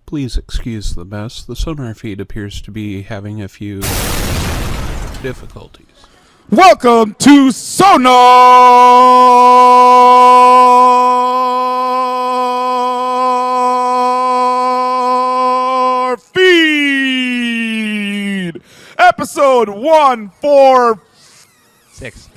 Please excuse the mess. The SonarFeed appears to be having a few difficulties. Welcome to SonarFeed, episode 146.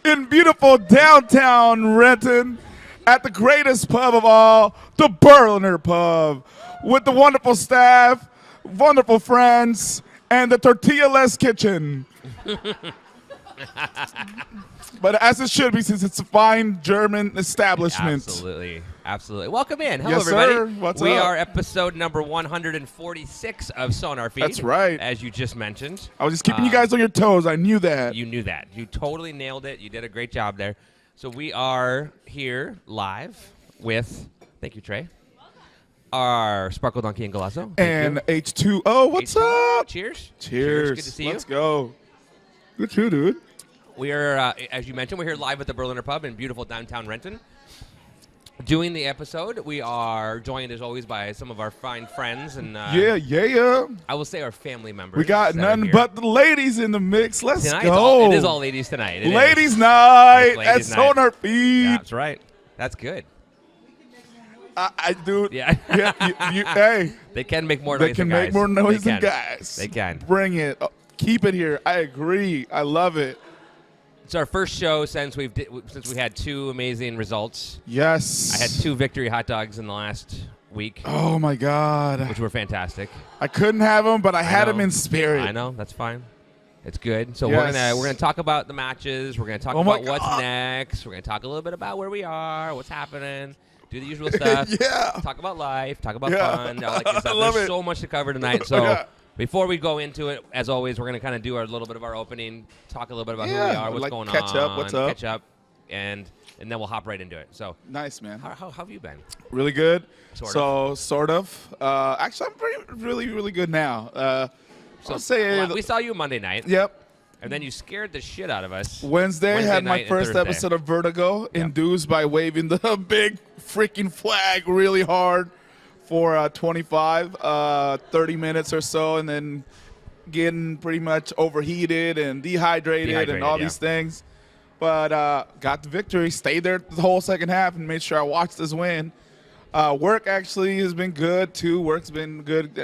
In beautiful downtown Renton, at the greatest pub of all, the Berliner Pub, with the wonderful staff, wonderful friends, and the tortilla-less kitchen. But as it should be, since it's a fine German establishment. Absolutely. Welcome in. Hello, Yes, everybody. sir. What's we up? are episode number 146 of SonarFeed. That's right. As you just mentioned. I was just keeping you guys on your toes. I knew that. You knew that. You totally nailed it. You did a great job there. So we are here live with, thank you, Trey, our Sparkle Donkey and Golazo. And H2O, what's H2O. up? Cheers. Cheers. Good to see you. Let's go. Good too, dude. We are, as you mentioned, we're here live at the Berliner Pub in beautiful downtown Renton. Doing the episode, we are joined as always by some of our fine friends and Yeah. I will say our family members. We got that are none here. but the ladies in the mix. Let's Tonight, go. it is all ladies tonight. It Ladies is. night It's ladies at night. SonarFeed. That's right. That's good. Dude. Yeah. Hey. They can make more noise They can than make guys. more noise They than can. guys. They can. Bring it. Keep it here. I agree. I love it. It's our first show since we had two amazing results. Yes. I had 2 victory hot dogs in the last week, Oh, my God. which were fantastic. I couldn't have them, but I had know. them in spirit. I know, that's fine. It's good. So Yes. we're gonna talk about the matches. We're gonna talk Oh my about what's God. next. We're gonna talk a little bit about where we are, what's happening, do the usual stuff. Yeah. Talk about life, talk about Yeah. fun, all that good I stuff. love There's it. so much to cover tonight. So Yeah. before we go into it, as always, we're gonna kind of do a little bit of our opening, talk a little bit about who we Yeah, are, what's like going catch on, up, what's up. catch up, and then we'll hop right into it. So Nice, man. how have you been? Really good. Sort of. Actually, I'm really good now. So I'll say we saw you Monday night, Yep. and then you scared the shit out of us. Wednesday had my night and first Thursday. episode of Vertigo, Yep. induced by waving the big freaking flag really hard for 25, 30 minutes or so, and then getting pretty much overheated and dehydrated and all yeah. these things. But got the victory, stayed there the whole second half, and made sure I watched this win. Work actually has been good, too. Work's been good.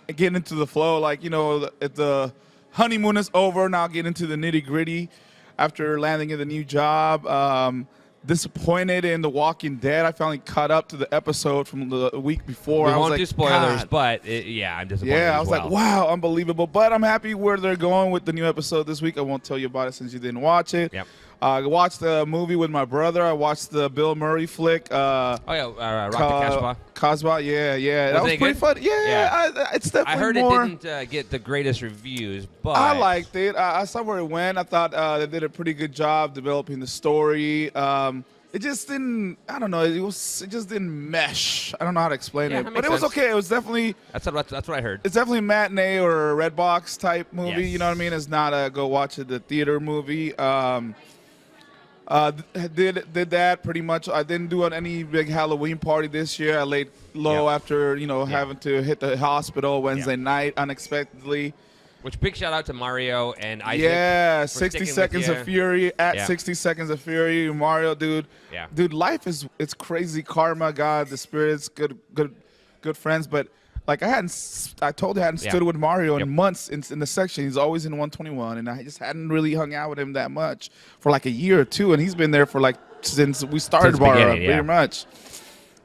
Getting into the flow, like, the honeymoon is over. Now get into the nitty-gritty after landing in the new job. Disappointed in The Walking Dead. I finally caught up to the episode from the week before. We I was won't like, do spoilers, God. but I'm disappointed. Yeah, I as was well. like, wow, unbelievable. But I'm happy where they're going with the new episode this week. I won't tell you about it since you didn't watch it. Yep. I watched the movie with my brother. I watched the Bill Murray flick. Rock the Casbah. Cosby, yeah. That was it pretty good? fun. Yeah, Yeah. it's definitely I heard more. it didn't get the greatest reviews, but I liked it. I saw where it went. I thought they did a pretty good job developing the story. It just didn't. I don't know. It just didn't mesh. I don't know how to explain Yeah, it, that but makes it was sense. okay. It was definitely. That's what I heard. It's definitely a matinee or a Redbox type movie. Yes. You know what I mean? It's not a go watch it at the theater movie. Did that pretty much. I didn't do any big Halloween party this year. I laid low Yep. after having to hit the hospital Wednesday night unexpectedly. Which big shout out to Mario and Isaac. Yeah, for 60 sticking with Seconds you. of Fury at Yeah. 60 Seconds of Fury. Mario, dude. Yeah. Dude, life it's crazy. Karma, God, the spirits, good friends. But like I told you I hadn't Yeah. stood with Mario Yep. in months in the section. He's always in 121, and I just hadn't really hung out with him that much for like a year or two. And he's been there for like since we started Since the Mario, beginning, yeah. pretty much.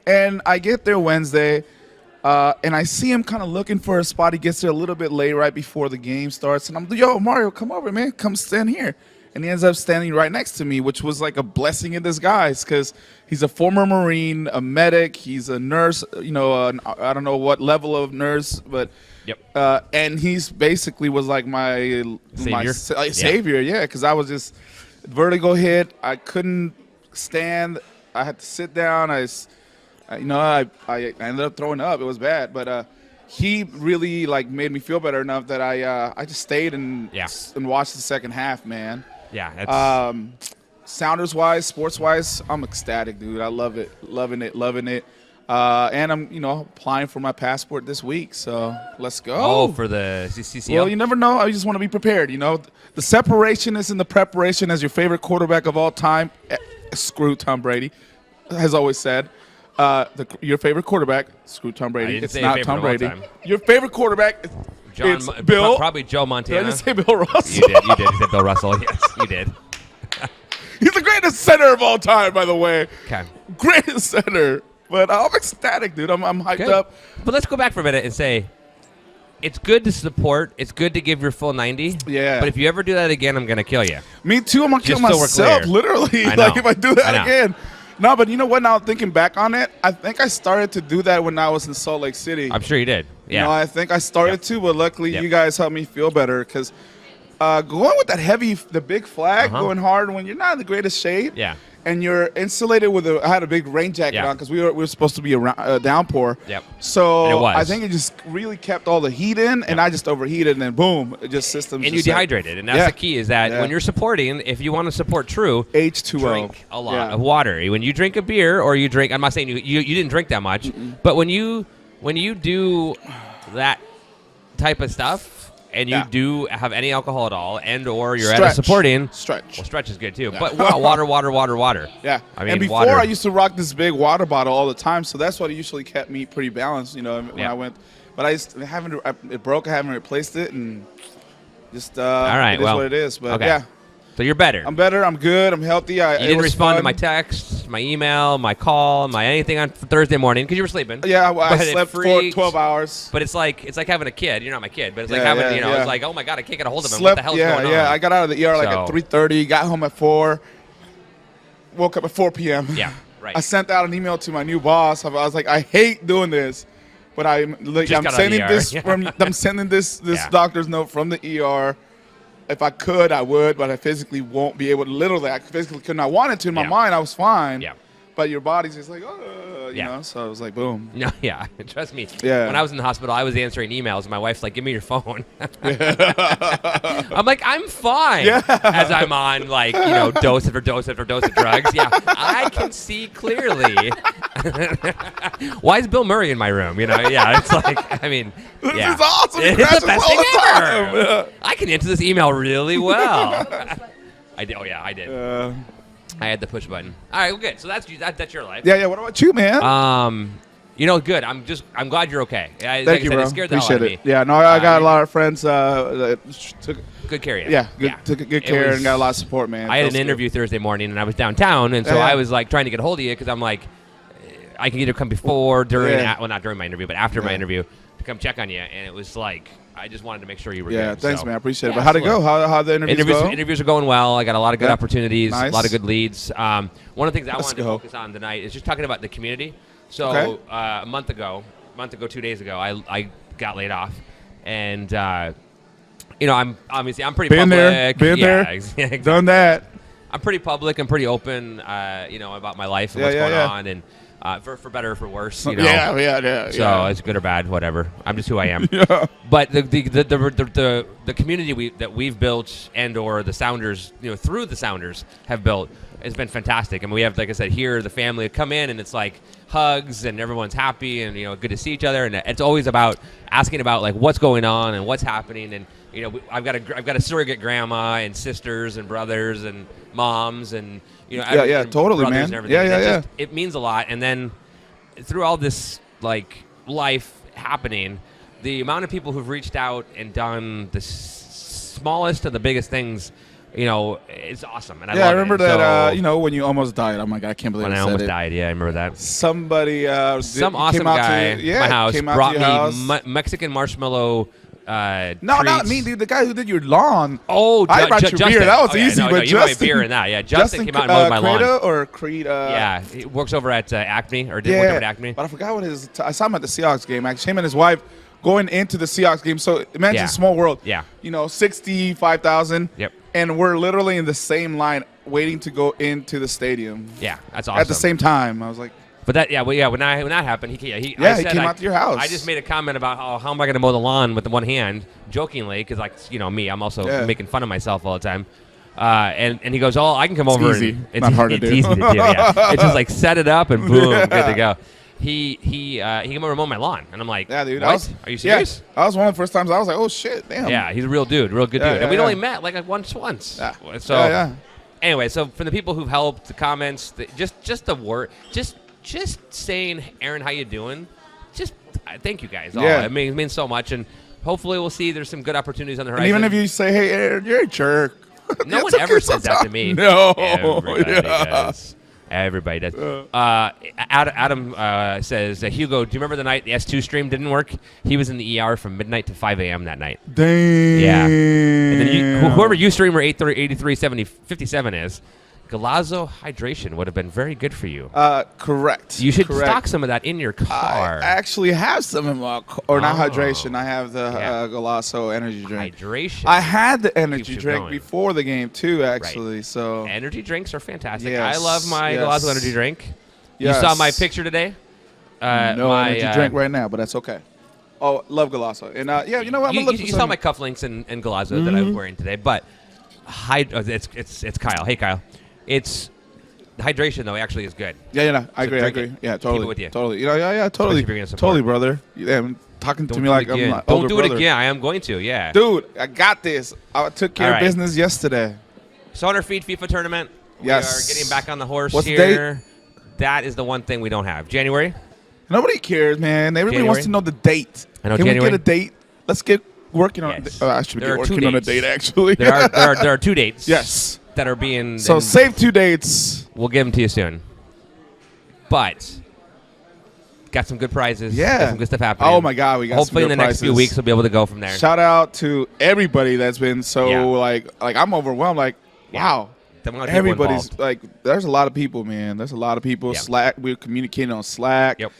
And I get there Wednesday. And I see him kind of looking for a spot. He gets there a little bit late, right before the game starts. And I'm like, yo, Mario, come over, man. Come stand here. And he ends up standing right next to me, which was like a blessing in disguise because he's a former Marine, a medic. He's a nurse, I don't know what level of nurse, but Yep. and he's basically was like my Savior? savior, yeah, because I was just vertigo hit. I couldn't stand. I had to sit down. I ended up throwing up. It was bad, but he really like made me feel better enough that I just stayed and watched the second half, man. Yeah. Sounders-wise, sports-wise, I'm ecstatic, dude. I love it. Loving it. And I'm, applying for my passport this week, so let's go. Oh, for the CCL? Well, you never know. I just want to be prepared, The separation is in the preparation. As your favorite quarterback of all time, screw Tom Brady, has always said. Your favorite quarterback, screw Tom Brady. I didn't It's say not favorite Tom of all Brady. time. Your favorite quarterback, it's Bill. Probably Joe Montana. Did I just say Bill Russell? You did. You said Bill Russell. Yes, you did. He's the greatest center of all time, by the way. Okay. Greatest center. But I'm ecstatic, dude. I'm hyped Good. up. But let's go back for a minute and say, it's good to support. It's good to give your full 90. Yeah. But if you ever do that again, I'm going to kill you. Me too. I'm going to kill Just so we're myself, clear. literally. I know. Like, if I do I that know. again. No, but you know what? Now thinking back on it, I think I started to do that when I was in Salt Lake City. I'm sure you did. Yeah. I think I started to, but luckily Yep. you guys helped me feel better because going with the big flag, going hard when you're not in the greatest shape. Yeah. And you're insulated with I had a big rain jacket Yeah. on because we were supposed to be a downpour. Yep. So And it was. I think it just really kept all the heat in, and I just overheated, and then boom, it just systems. And you just like- dehydrated. And that's Yeah. the key is that Yeah. when you're supporting, if you want to support true, H2O. drink a lot Yeah. of water. When you drink a beer or you drink, I'm not saying you didn't drink that much, but when you do that type of stuff and you Yeah. do have any alcohol at all and or you're at a Stretch. supporting, Stretch. well, stretch is good too. Yeah. But water. Yeah. I mean, and before water. I used to rock this big water bottle all the time, so that's what usually kept me pretty balanced, when Yeah. I went. But it broke. I haven't replaced it, and just All right, it is well, what it is. But okay. yeah, So you're better. I'm better. I'm good. I'm healthy. You didn't respond to my text, my email, my call, my anything on Thursday morning because you were sleeping. Yeah, well, I But it slept for freaks. 12 hours. But it's like having a kid. You're not my kid, but it's like Yeah, having yeah. it's like, oh my god, I can't get a hold of him. Slept. What the hell's yeah, going on? yeah. I got out of the ER like So- at 3:30. Got home at 4. Woke up at 4 p.m. Yeah, right. I sent out an email to my new boss. I was like, I hate doing this, but I'm Just got out of sending the ER. this Yeah. I'm sending this Yeah. doctor's note from the ER. If I could, I would, but I physically won't be able to. Literally, I physically couldn't. I wanted to. In my Yeah. mind, I was fine. Yeah. But your body's just like, Yeah. So I was like, boom. No, yeah, trust me. Yeah. When I was in the hospital, I was answering emails, and my wife's like, "Give me your phone." I'm like, "I'm fine." Yeah. As I'm on dose after dose after dose of drugs. Yeah, I can see clearly. Why is Bill Murray in my room? Yeah, it's like, I mean, This yeah. is awesome. He It's the crashes best all thing the time. ever. Yeah. I can answer this email really well. I did. Oh yeah, I did. I had the push button. All right, well, good. So that's your life. Yeah. What about you, man? Good. I'm glad you're okay. Thank you, bro. It scared the hell Appreciate out of it. me. Yeah, no, I got a lot of friends that took Good care of you. took good It care was- and got a lot of support, man. I had Feels an good. interview Thursday morning, and I was downtown, and so Yeah. I was like trying to get a hold of you because I'm like, I can either come before, during, Yeah. well, not during my interview, but after my Yeah. interview to come check on you, and it was like I just wanted to make sure you were Yeah, good. thanks, so. man. I appreciate it. Yeah, But how'd it go? absolutely. How the interviews go? Interviews are going well. I got a lot of good Yeah. opportunities, Nice. a lot of good leads. One of the things I Let's wanted to go. focus on tonight is just talking about the community. So Okay. a month ago, 2 days ago, I got laid off, and I'm pretty Been public. there, been Yeah, there, exactly. done that. I'm pretty public. I'm pretty open, about my life and Yeah, what's yeah, going yeah. on, and for better or for worse, Yeah. So it's good or bad, whatever. I'm just who I am. Yeah. But the community that we've built and or the Sounders, through the Sounders have built has been fantastic. I mean, we have, like I said, here the family come in and it's like hugs and everyone's happy and good to see each other, and it's always about asking about like what's going on and what's happening, and I've got a surrogate grandma and sisters and brothers and moms and and totally, brothers man. and everything. Yeah, And yeah, it means a lot. And then through all this like life happening, the amount of people who've reached out and done the smallest to the biggest things, it's awesome. And I I love remember it. that. So, when you almost died. Oh my God, I can't believe when I said almost it. died, yeah, I remember that. Somebody, Some came awesome out guy to, at my house came out brought to your house. me Mexican marshmallow. No, not treats. me, dude. The guy who did your lawn. Oh, I brought you Justin. beer. That was Oh, yeah, easy, no, but you brought me Justin- beer in that. Yeah, Justin came out and mowed my lawn. Creda or Creed? Yeah, he works over at Acme, or did work over at Acme. But I forgot what his. I saw him at the Seahawks game. Actually, him and his wife going into the Seahawks game. So imagine Yeah. small world. Yeah. 65,000. Yep. And we're literally in the same line, waiting to go into the stadium Yeah, that's awesome. at the same time. I was like, But when that happened, he he said came out to your house. I just made a comment about how am I going to mow the lawn with the one hand, jokingly, because me, I'm also Yeah. making fun of myself all the time. And he goes, "Oh, I can come over." Easy. And it's Not hard to it's do. easy to do. Yeah. It's just like set it up and boom, good to go. He came over to mow my lawn, and I'm like, Yeah, dude. What? Are you serious? Yeah, that was one of the first times I was like, oh shit, damn. Yeah, he's a real dude, real good Yeah, dude. yeah, And we'd yeah. only met like once. Yeah. So yeah. anyway, so from the people who've helped, the comments, just the word, just saying, Aaron, how you doing? Just thank you guys. All. Yeah. It means so much, and hopefully we'll see there's some good opportunities on the And horizon. even if you say, hey, Aaron, you're a jerk. no one It's ever okay says that to sometimes. me. No. Everybody Yeah. does. Everybody does. Adam says, Hugo, do you remember the night the S2 stream didn't work? He was in the ER from midnight to 5 a.m. that night. Damn. Yeah. And then whoever Ustreamer 8357 is, Galazzo hydration would have been very good for you. Correct. You should Correct. stock some of that in your car. I actually have some in my car. Or not Oh. hydration. I have the Yeah. Galasso energy drink. Hydration. I had the energy Keeps you drink going. before the game, too, actually. So, Energy drinks are fantastic. Yes, I love my yes. Galazzo energy drink. Yes. You saw my picture today? no my, energy drink right now, but that's okay. Oh, love Galasso. And yeah, you know what? I'm You, gonna look you for saw some. my cufflinks and Galazzo that I'm wearing today, but it's Kyle. Hey, Kyle. It's the hydration though actually is good. Yeah, no, I So agree. I drink agree. it. Yeah, Keep totally. it with you. Totally. Yeah, totally. if you're gonna support. Totally, brother. Yeah, talking to Don't me do like it I'm again. my Don't older do it brother. again. I am going to. Yeah. Dude, I got this. I took care All of right. business yesterday. SonarFeed FIFA tournament. Yes. We are getting back on the horse What's the here. That is the one thing we don't have. January. Nobody cares, man. Everybody January? wants to know the date. I know Can January. we get a date? Let's get working on Yes. it. I should There be are two working on a dates. date, actually. There are 2 dates. Yes. That are being. So and save 2 dates. we'll give them to you soon. But got some good prizes. Yeah. Got some good stuff happening. Oh, my God. We got Hopefully some in good the next few prices. weeks we'll be able to go from there. Shout out to everybody that's been so, Yeah. like I'm overwhelmed. Like, Yeah. wow. The amount of people Everybody's involved. like, there's a lot of people, man. There's a lot of people. Yeah. Slack, we're communicating on Slack. Yep.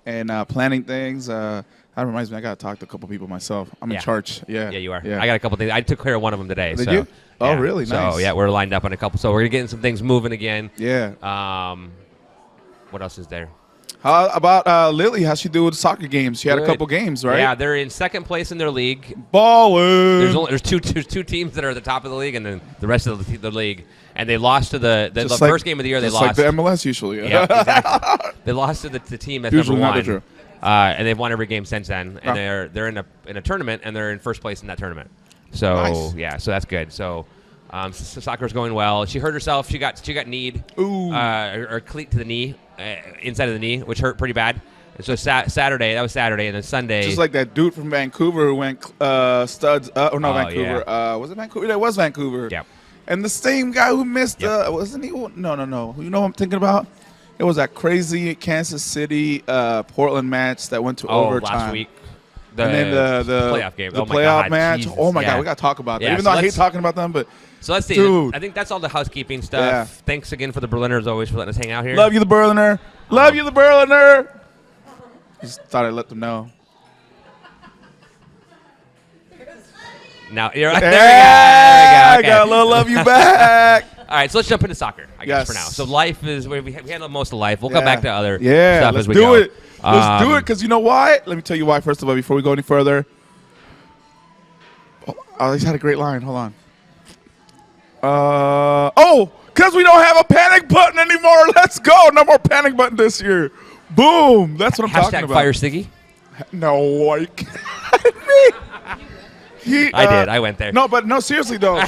And planning things. That reminds me, I got to talk to a couple people myself. I'm Yeah. in charge. Yeah. Yeah, you are. Yeah. I got a couple things. I took care of one of them today. Did so, you? Oh, yeah. really? So, Nice. yeah, we're lined up on a couple. So, we're getting some things moving again. Yeah. What else is there? How about Lily? How's she do with soccer games? She had a Good. couple games, right? Yeah, they're in second place in their league. Ballin'. There's two teams that are at the top of the league, and then the rest of the league. And they lost to the Just first game of the year. They just lost. like the MLS usually. Yeah, exactly. They lost to the team that's Usually number not the one, truth. and they've won every game since then. And Oh. they're in a tournament, and they're in first place in that tournament. So Nice. yeah, so that's good. So soccer's going well. She hurt herself. She got kneed. Ooh. Or cleat to the knee, inside of the knee, which hurt pretty bad. And so Saturday, that was Saturday, and then Sunday. Just like that dude from Vancouver who went studs up. Or no, Oh, Vancouver. Was it Vancouver? That was Vancouver. Yep. And the same guy who missed, Yep. wasn't he? No. You know what I'm thinking about? It was that crazy Kansas City Portland match that went to overtime. last week. And then the playoff game. The Oh my playoff God, match. Jesus. Oh my Yeah. God, we gotta talk about that. Yeah, Even so though I hate let's- talking about them, but So let's see. Dude. I think that's all the housekeeping stuff. Yeah. Thanks again for the Berliners always for letting us hang out here. love you, the Berliner. Love you, the Berliner. Just thought I'd let them know. Now you're right. Yeah, There we go. I got a little love you back. All right, so let's jump into soccer, I guess, Yes. for now. So life is we handle most of life. We'll come Yeah. back to other Yeah, stuff let's as we do go. it. Let's do it, because you know why? Let me tell you why, first of all, before we go any further. Oh, he's had a great line. Hold on. Because we don't have a panic button anymore. Let's go. No more panic button this year. Boom. That's what I'm talking Hashtag about. fire Siggy. No, are you kidding me? I did. I went there. No, but no, seriously though.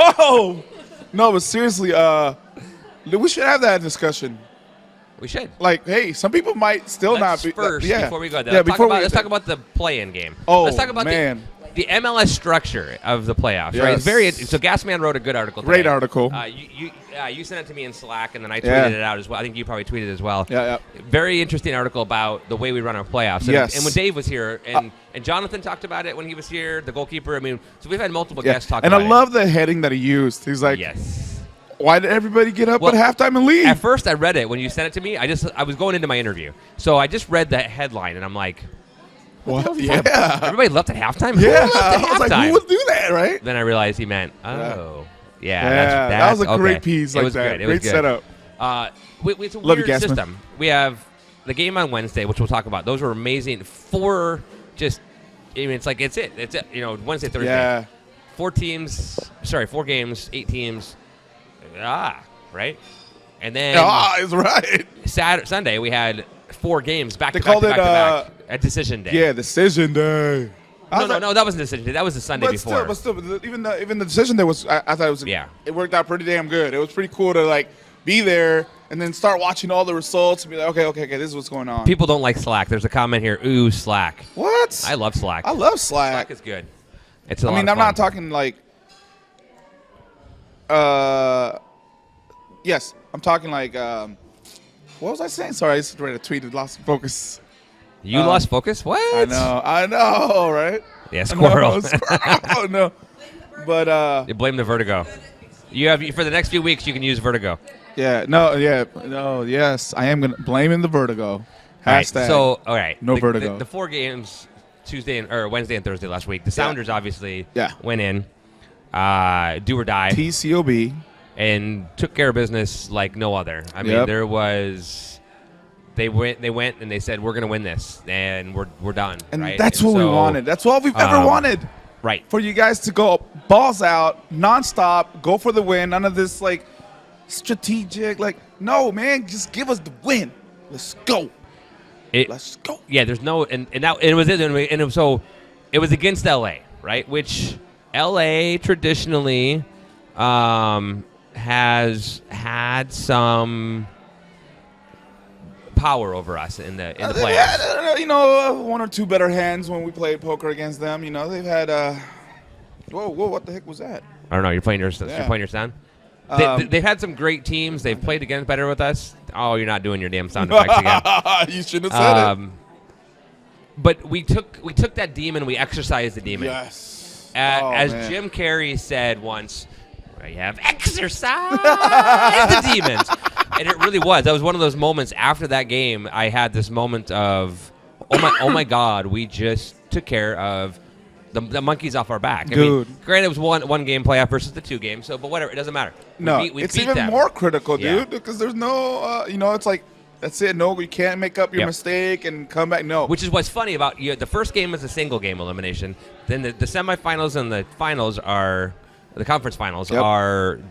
oh. No, but seriously, we should have that discussion. We should. Like, hey, some people might still Let's not be. first, yeah. before we go there, Yeah, let's, talk about the play-in game. Oh, let's talk about man. the MLS structure of the playoffs. Right? It's Yes. so Gasman wrote a good article. Great today. article. You sent it to me in Slack, and then I tweeted Yeah. it out as well. I think you probably tweeted it as well. Yeah. Very interesting article about the way we run our playoffs. And, Yes. and when Dave was here, and Jonathan talked about it when he was here, the goalkeeper. I mean, so we've had multiple Yeah. guests talk And about I it. love the heading that he used. He's like, Yes. why did everybody get up Well, at halftime and leave? At first, I read it when you sent it to me. I was going into my interview, so I just read that headline, and I'm like, What? Yeah. Yeah. everybody left at halftime. Yeah. Who left at I was like, halftime? who would do that, right? Then I realized he meant, oh, yeah. Yeah, that was a great okay. piece It like was that. good. It Great was good. setup. It's a Love you, weird Gassman. system. We have the game on Wednesday, which we'll talk about. Those were amazing. It's it. It's it. You know, Wednesday, Thursday. Yeah. 4 games, 8 teams. Right? And then is right. Sunday we had 4 games back They to back called to it, back to back. A decision day. Yeah, decision day. No, that wasn't decision day. That was the Sunday before. But still, even the decision day was. I thought it was. Yeah. It worked out pretty damn good. It was pretty cool to like be there and then start watching all the results and be like, okay, this is what's going on. People don't like Slack. There's a comment here. Ooh, Slack. What? I love Slack. I love Slack. Slack is good. It's a lot I'm of fun. not talking like. Yes, I'm talking like. What was I saying? Sorry, I just read a tweet and lost focus. You lost focus? What? I know, right? Yeah, squirrel. Oh no, but You blame the vertigo. You have for the next few weeks. You can use vertigo. yes, I am gonna blaming the vertigo. Hashtag. Right, so all right, no vertigo. The 4 games, Wednesday and Thursday last week. The Sounders obviously went in, do or die, TCOB, and took care of business like no other. I mean, there was. They went and they said we're going to win this and we're done. And right? that's what we wanted. That's all we've ever wanted. Right. For you guys to go balls out, nonstop, go for the win. None of this like strategic. Like, no, man, just give us the win. Let's go. Let's go. Yeah, there's no and it was against LA, right? Which LA traditionally has had some power over us in the playoffs. Had, 1 or 2 better hands when we played poker against them. They've had. Whoa! What the heck was that? I don't know. You're playing your sound. They've had some great teams. They've played against better with us. Oh, you're not doing your damn sound effects again. You shouldn't have said it. But we took that demon. We exercised the demon. Yes. As Jim Carrey said once, we have exercised the demons. And it really was. That was one of those moments after that game. I had this moment of, oh my God, we just took care of the monkeys off our back. Dude. I mean, granted, it was one game playoff versus the 2 games, but whatever, it doesn't matter. It's even them. more critical, dude, because there's no, it's like, that's it. No, you can't make up your mistake and come back. No. Which is what's funny about the first game is a single game elimination. Then the semifinals and the finals are, the conference finals are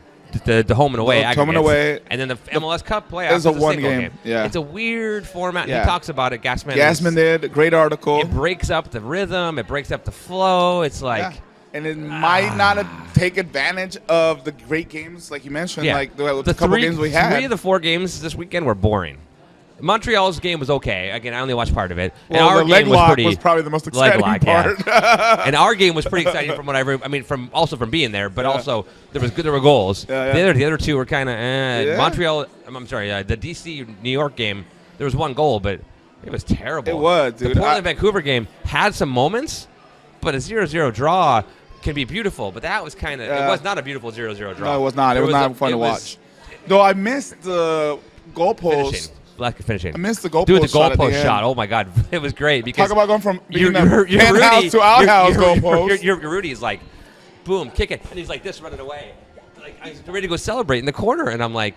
the home and away home and away. And then the MLS Cup playoff is a one single game. Yeah. It's a weird format. Yeah. He talks about it. Gassman did. Great article. It breaks up the rhythm. It breaks up the flow. It's like... Yeah. And it might not take advantage of the great games, like you mentioned, like the couple games we had. 3 of the 4 games this weekend were boring. Montreal's game was okay. Again, I only watched part of it. Well, and our the leg game lock was probably the most exciting part. Yeah. And our game was pretty exciting from what from being there, but also there were goals. The other 2 were kind of Montreal. I'm sorry, the DC New York game. There was 1 goal, but it was terrible. It was, dude. The Portland Vancouver game had some moments, but a 0-0 draw can be beautiful. But that was kind of it was not a beautiful 0-0 draw. No, it was not. It was not fun to watch. Though I missed the goalpost. Finishing. I missed the goalpost. Dude, the goalpost shot. Oh my God, it was great because talk about going from your penthouse to outhouse goalpost. Your Rudy's like, boom, kick it, and he's like this, running away, like I'm ready to go celebrate in the corner, and I'm like,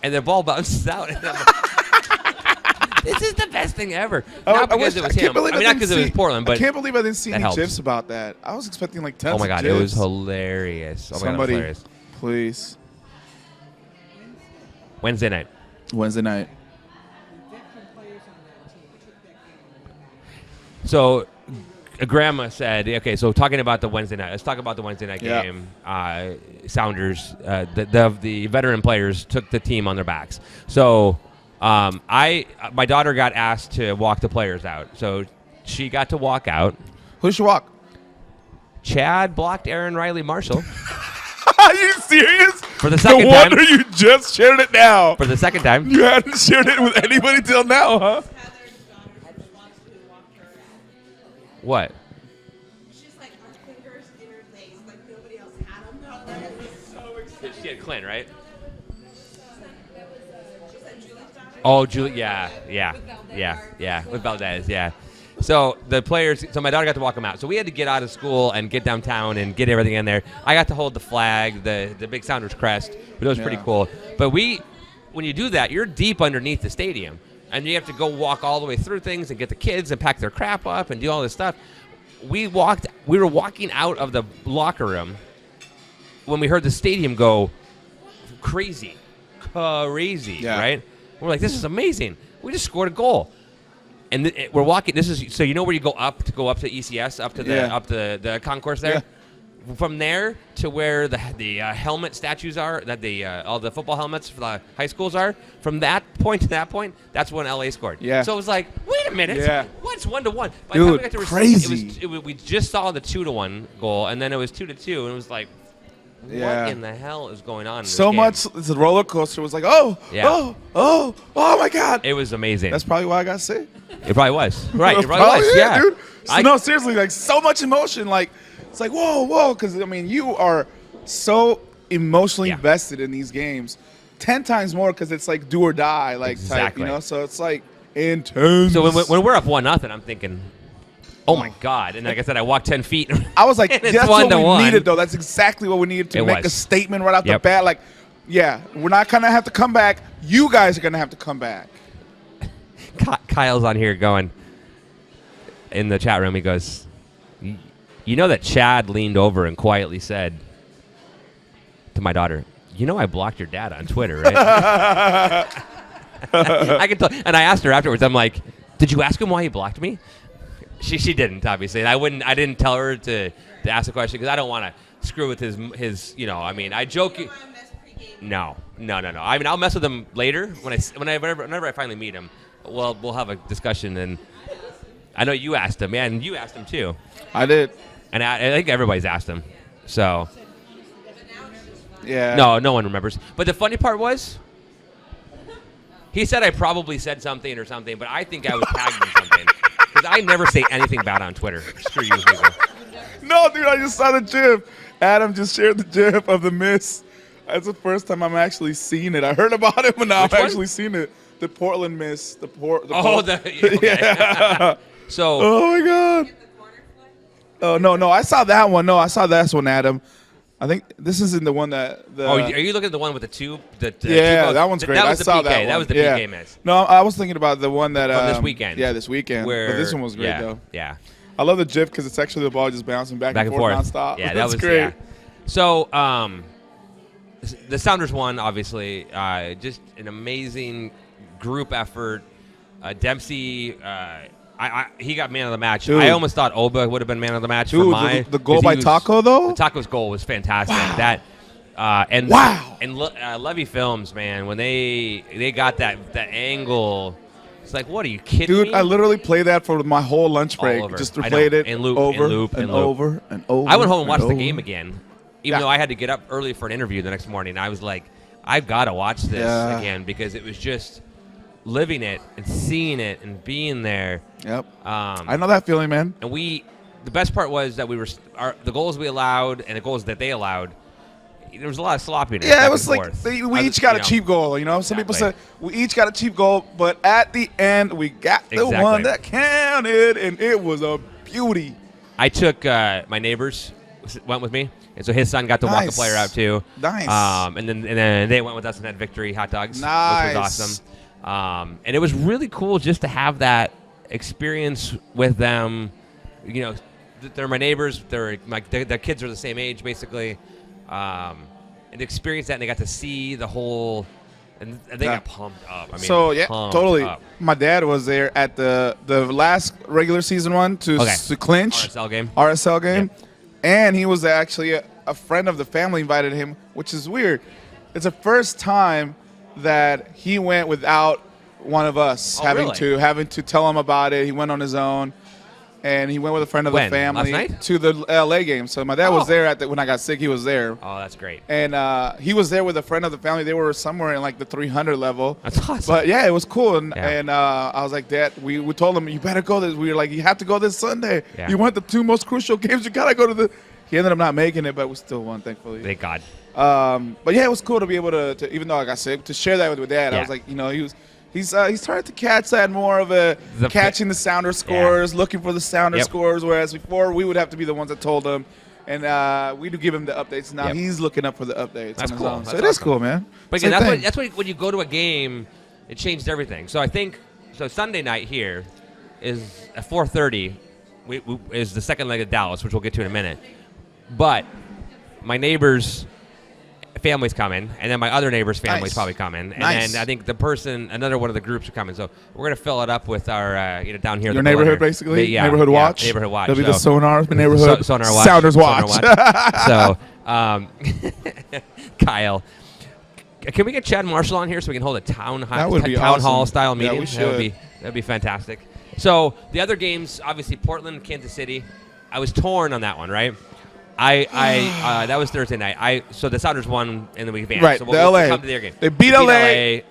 and the ball bounces out, and I'm like, this is the best thing ever. Not because it was him. I mean, not because it was Portland, but I can't believe I didn't see any helps. gifs about that. I was expecting like tons. Oh my God, of it was hilarious. Oh my God, it was hilarious. Please. Wednesday night. So, Grandma said, okay, so talking about the Wednesday night, let's talk about the Wednesday night game. Sounders, the veteran players took the team on their backs. So, my daughter got asked to walk the players out. So, she got to walk out. Who should walk? Chad blocked Aaron Riley Marshall. Are you serious? For the second time. No wonder you just shared it now. For the second time. You hadn't shared it with anybody till now, huh? What? She's like her fingers in her face, like nobody else had them. That was so exciting. She had Clint, right? She said Julie's daughter. Oh, Julie, yeah, with Valdez, yeah. So the players, so my daughter got to walk them out. So we had to get out of school and get downtown and get everything in there. I got to hold the flag, the big Sounders crest, but it was pretty cool. But when you do that, you're deep underneath the stadium. And you have to go walk all the way through things and get the kids and pack their crap up and do all this stuff. we were walking out of the locker room when we heard the stadium go crazy, right? We're like, this is amazing. We just scored a goal. And we're walking. This is so you know where you go up to ECS, up to the concourse there. Yeah. From there to where the helmet statues are, that all the football helmets for the high schools are. From that point to that point, that's when LA scored. Yeah. So it was like, wait a minute. Yeah. What's 1-1? By the time we got to crazy. We just saw the 2-1 goal, and then it was 2-2, and it was like, what in the hell is going on? So much. The roller coaster was like, oh my God. It was amazing. That's probably why I got sick. It probably was. Right. It probably was. Yeah, dude. No, seriously, like so much emotion. Like it's like whoa, because I mean you are so emotionally invested in these games, 10 times more because it's like do or die, like type, you know. So it's like intense. So when we're up 1-0, I'm thinking, oh my God! And like I said, I walked 10 feet. I was like, that's what we needed, though. That's exactly what we needed to make a statement right out the bat. Like, yeah, we're not gonna have to come back. You guys are gonna have to come back. Kyle's on here going in the chat room. He goes, you know that Chad leaned over and quietly said to my daughter, you know I blocked your dad on Twitter, right? I can tell. And I asked her afterwards, I'm like, did you ask him why he blocked me? She didn't, obviously. And I didn't tell her to ask a question because I don't want to screw with his you know, I mean, I joke. No. I mean, I'll mess with him later whenever I finally meet him. We'll have a discussion, and I know you asked him, and you asked him too. I did, and I think everybody's asked him. So, yeah. No one remembers. But the funny part was, he said I probably said something or something, but I think I was tagged in something because I never say anything bad on Twitter. Screw you, people. No, dude, I just saw the GIF. Adam just shared the GIF of the miss. That's the first time I'm actually seeing it. I heard about it, but now I've actually seen it. The Portland miss. Yeah. So. Oh my God. Oh no! I saw that one. No, I saw that one, Adam. I think this isn't the one that. Are you looking at the one with the tube? Yeah, that one's great. That was I saw PK. that one. That was the PK miss. No, I was thinking about the one that from this weekend. Yeah, this weekend. But this one was great though. Yeah. I love the GIF because it's actually the ball just bouncing back and forth nonstop. Yeah, that was great. Yeah. So, the Sounders won, obviously. Just an amazing group effort. Dempsey, he got man of the match. Dude. I almost thought Oba would have been man of the match. Dude, the goal by Taco, though? The Taco's goal was fantastic. Wow. And Levy Films, man, when they got that angle, it's like, what, are you kidding me? Dude, I literally played that for my whole lunch break. Just replayed it in loop, over and loop, and over and over. I went home and watched the game again, even though I had to get up early for an interview the next morning. I was like, I've got to watch this again because it was just living it and seeing it and being there. Yep. I know that feeling, man. And the best part was that the goals we allowed and the goals that they allowed, there was a lot of sloppiness. Yeah, it was like we each got a cheap goal. You know, some people said we each got a cheap goal, but at the end we got the one that counted, and it was a beauty. I took my neighbors went with me, and so his son got to walk a player out too. Nice. And then they went with us and had victory hot dogs, which was awesome. And it was really cool just to have that experience with them. You know, they're my neighbors. Their kids are the same age, basically. And experience that, and they got to see the whole, and they got pumped up. I mean, totally. Up. My dad was there at the last regular season one to clinch RSL game, and he was actually a friend of the family invited him, which is weird. It's the first time that he went without one of us having to tell him about it. He went on his own, and he went with a friend of the family to the LA game. So my dad was there when I got sick. He was there. Oh, that's great. And he was there with a friend of the family. They were somewhere in like the 300 level. That's awesome. But yeah, it was cool. And I was like, Dad, we told him, you better go. We were like, you have to go this Sunday. Yeah. You want the two most crucial games. You gotta go to the. He ended up not making it, but we still won, thankfully. Thank God. But yeah, it was cool to be able to even though I got sick, to share that with my dad. I was like, you know, he's trying to catch that more of catching the Sounder scores, looking for the Sounder scores, whereas before we would have to be the ones that told him, and we do give him the updates. Now he's looking up for the updates. That's on his cool. own. So it is cool, man. But again, that's what when you go to a game, it changed everything. So I think Sunday night here is at 4:30. is the second leg of Dallas, which we'll get to in a minute. But my neighbor's family's coming, and then my other neighbor's family's Nice. probably coming, and Nice. then I think another one of the groups are coming. So we're gonna fill it up with our down here. Your the neighborhood, perimeter. basically? Yeah, Neighborhood yeah, watch? Neighborhood watch. That'll be the So- Sonar neighborhood Sonar watch. Sounders Sonar watch. So, Kyle, can we get Chad Marshall on here so we can hold a town That would be town awesome. hall style Yeah, meeting? we That'd be fantastic. So the other games, obviously Portland and Kansas City. I was torn on that one, right? That was Thursday night. So the Sounders won and then we advanced. Right, So the we'll LA. come to their game. They beat LA.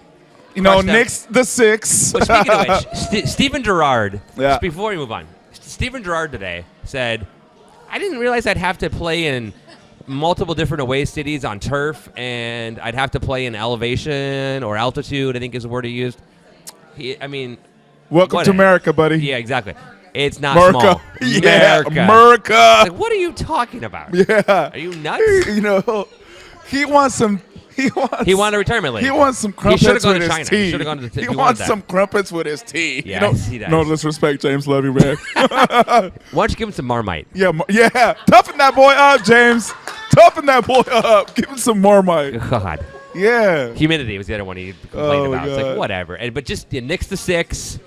You know, crushed them. Knicks the 6. But speaking of which, Steven Gerrard, Yeah. just before we move on, Steven Gerrard today said, I didn't realize I'd have to play in multiple different away cities on turf, and I'd have to play in elevation or altitude, I think is the word he used. Welcome what to a- America, buddy. Yeah, exactly. It's not America. small. Yeah, America. America. Like, what are you talking about? Yeah. Are you nuts? You know, he wants some. He wanted a returnement league. He wants some He crumpets should've gone with to his China. He tea. should've gone to the- He he wanted wants that. some crumpets with his tea. Yeah, you know, I see that. No disrespect, James. Love you, man. Why don't you give him some Marmite? yeah. Toughen that boy up, James. Toughen that boy up. Give him some Marmite. God. Yeah. Humidity was the other one he complained Oh, about. It's like, God. whatever. But just the Knicks to 6,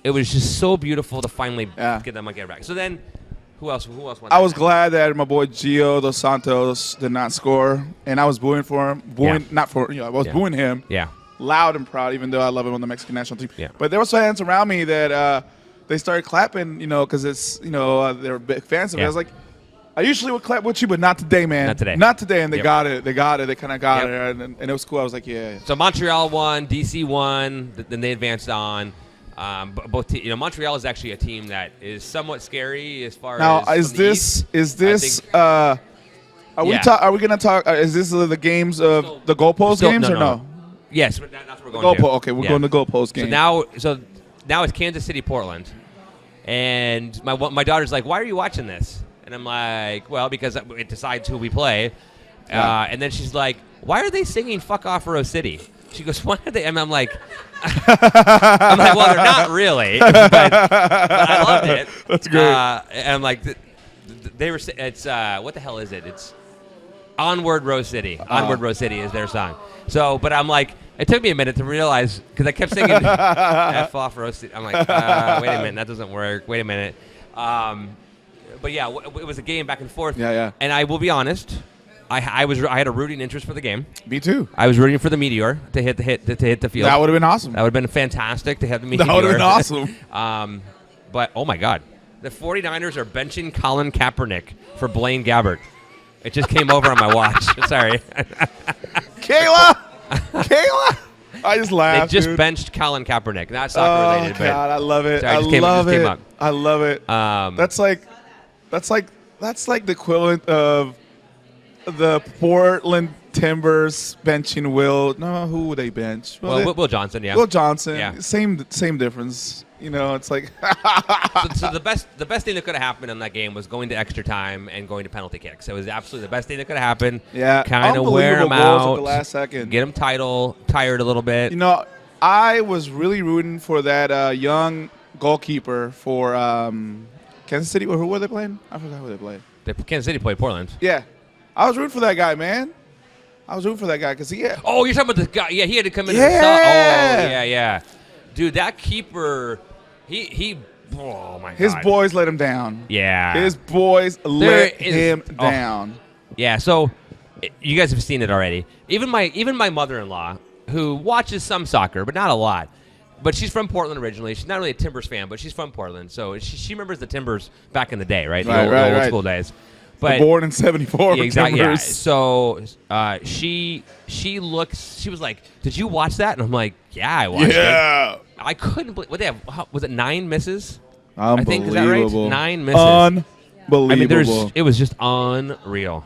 it was just so beautiful to finally Yeah. get that monkey back. So then, who else won I that was night? glad that my boy Gio Dos Santos did not score, and I was booing for him. Booing, Yeah. not for I was Yeah. booing him. Yeah. Loud and proud, even though I love him on the Mexican national team. Yeah. But there was fans around me that they started clapping, because it's they're big fans of me. Yeah. I was like, I usually would clap with you, but not today, man. Not today. Not today, and they Yep. got it. They got it. They kind of got Yep. it, and it was cool. I was like, yeah. So Montreal won, DC won, then they advanced on. Montreal is actually a team that is somewhat scary as far Now, as is from the this East. I think- are we Yeah. are we gonna talk? Is this the games of Still- the goalpost still- games no, or no. no? Yes, that's what we're going to. Goalpost. Okay, we're going to goalpost game. So now it's Kansas City, Portland, and my daughter's like, "Why are you watching this?" And I'm like, "Well, because it decides who we play." Yeah. And then she's like, "Why are they singing 'Fuck Off Rose City'?" She goes, "Why are they?" And I'm like, "Well, they're not really, but I loved it." That's great. And I'm like, they were. It's what the hell is it? It's Onward Rose City. Onward Rose City is their song. So, but I'm like, it took me a minute to realize because I kept singing F off Rose City. I'm like, wait a minute, that doesn't work. Wait a minute. But yeah, it was a game back and forth. Yeah. And I will be honest, I had a rooting interest for the game. Me too. I was rooting for the Meteor to hit the field. That would have been awesome. That would have been fantastic to have the Meteor. That would have been awesome. But oh my God, the 49ers are benching Colin Kaepernick for Blaine Gabbert. It just came over on my watch. Sorry. Kayla. I just They laughed. just dude. benched Colin Kaepernick. Not soccer Oh related, God, I love it. Sorry, I it just came- it love just came it. up. I love it. but That's like the equivalent of the Portland Timbers benching Will. No, who would they bench? Will Johnson, yeah. Will Johnson. Yeah. Same difference. It's like so the best thing that could have happened in that game was going to extra time and going to penalty kicks. It was absolutely the best thing that could have happened. yeah, Kind of wear unbelievable them goals out. at the last second. Get them tired a little bit. I was really rooting for that young goalkeeper for Kansas City. Who were they playing? I forgot who they played. Kansas City played Portland. Yeah, I was rooting for that guy, man. I was rooting for that guy because Oh, you're talking about the guy. Yeah, he had to come in. Yeah. And yeah. Dude, that keeper, he. Oh my God. his boys let him down. Yeah. His boys let him oh. down. Yeah. So, you guys have seen it already. Even my mother-in-law, who watches some soccer, but not a lot. But she's from Portland originally. She's not really a Timbers fan, but she's from Portland, so she remembers the Timbers back in the day, right? The old school days. But Born in '74. yeah, exactly. Yeah. Timbers. So she was like, "Did you watch that?" And I'm like, "Yeah, I watched it." Yeah. I couldn't believe what they have. Was it 9 misses? I think is that right? Unbelievable. 9 misses. Unbelievable. I mean, it was just unreal.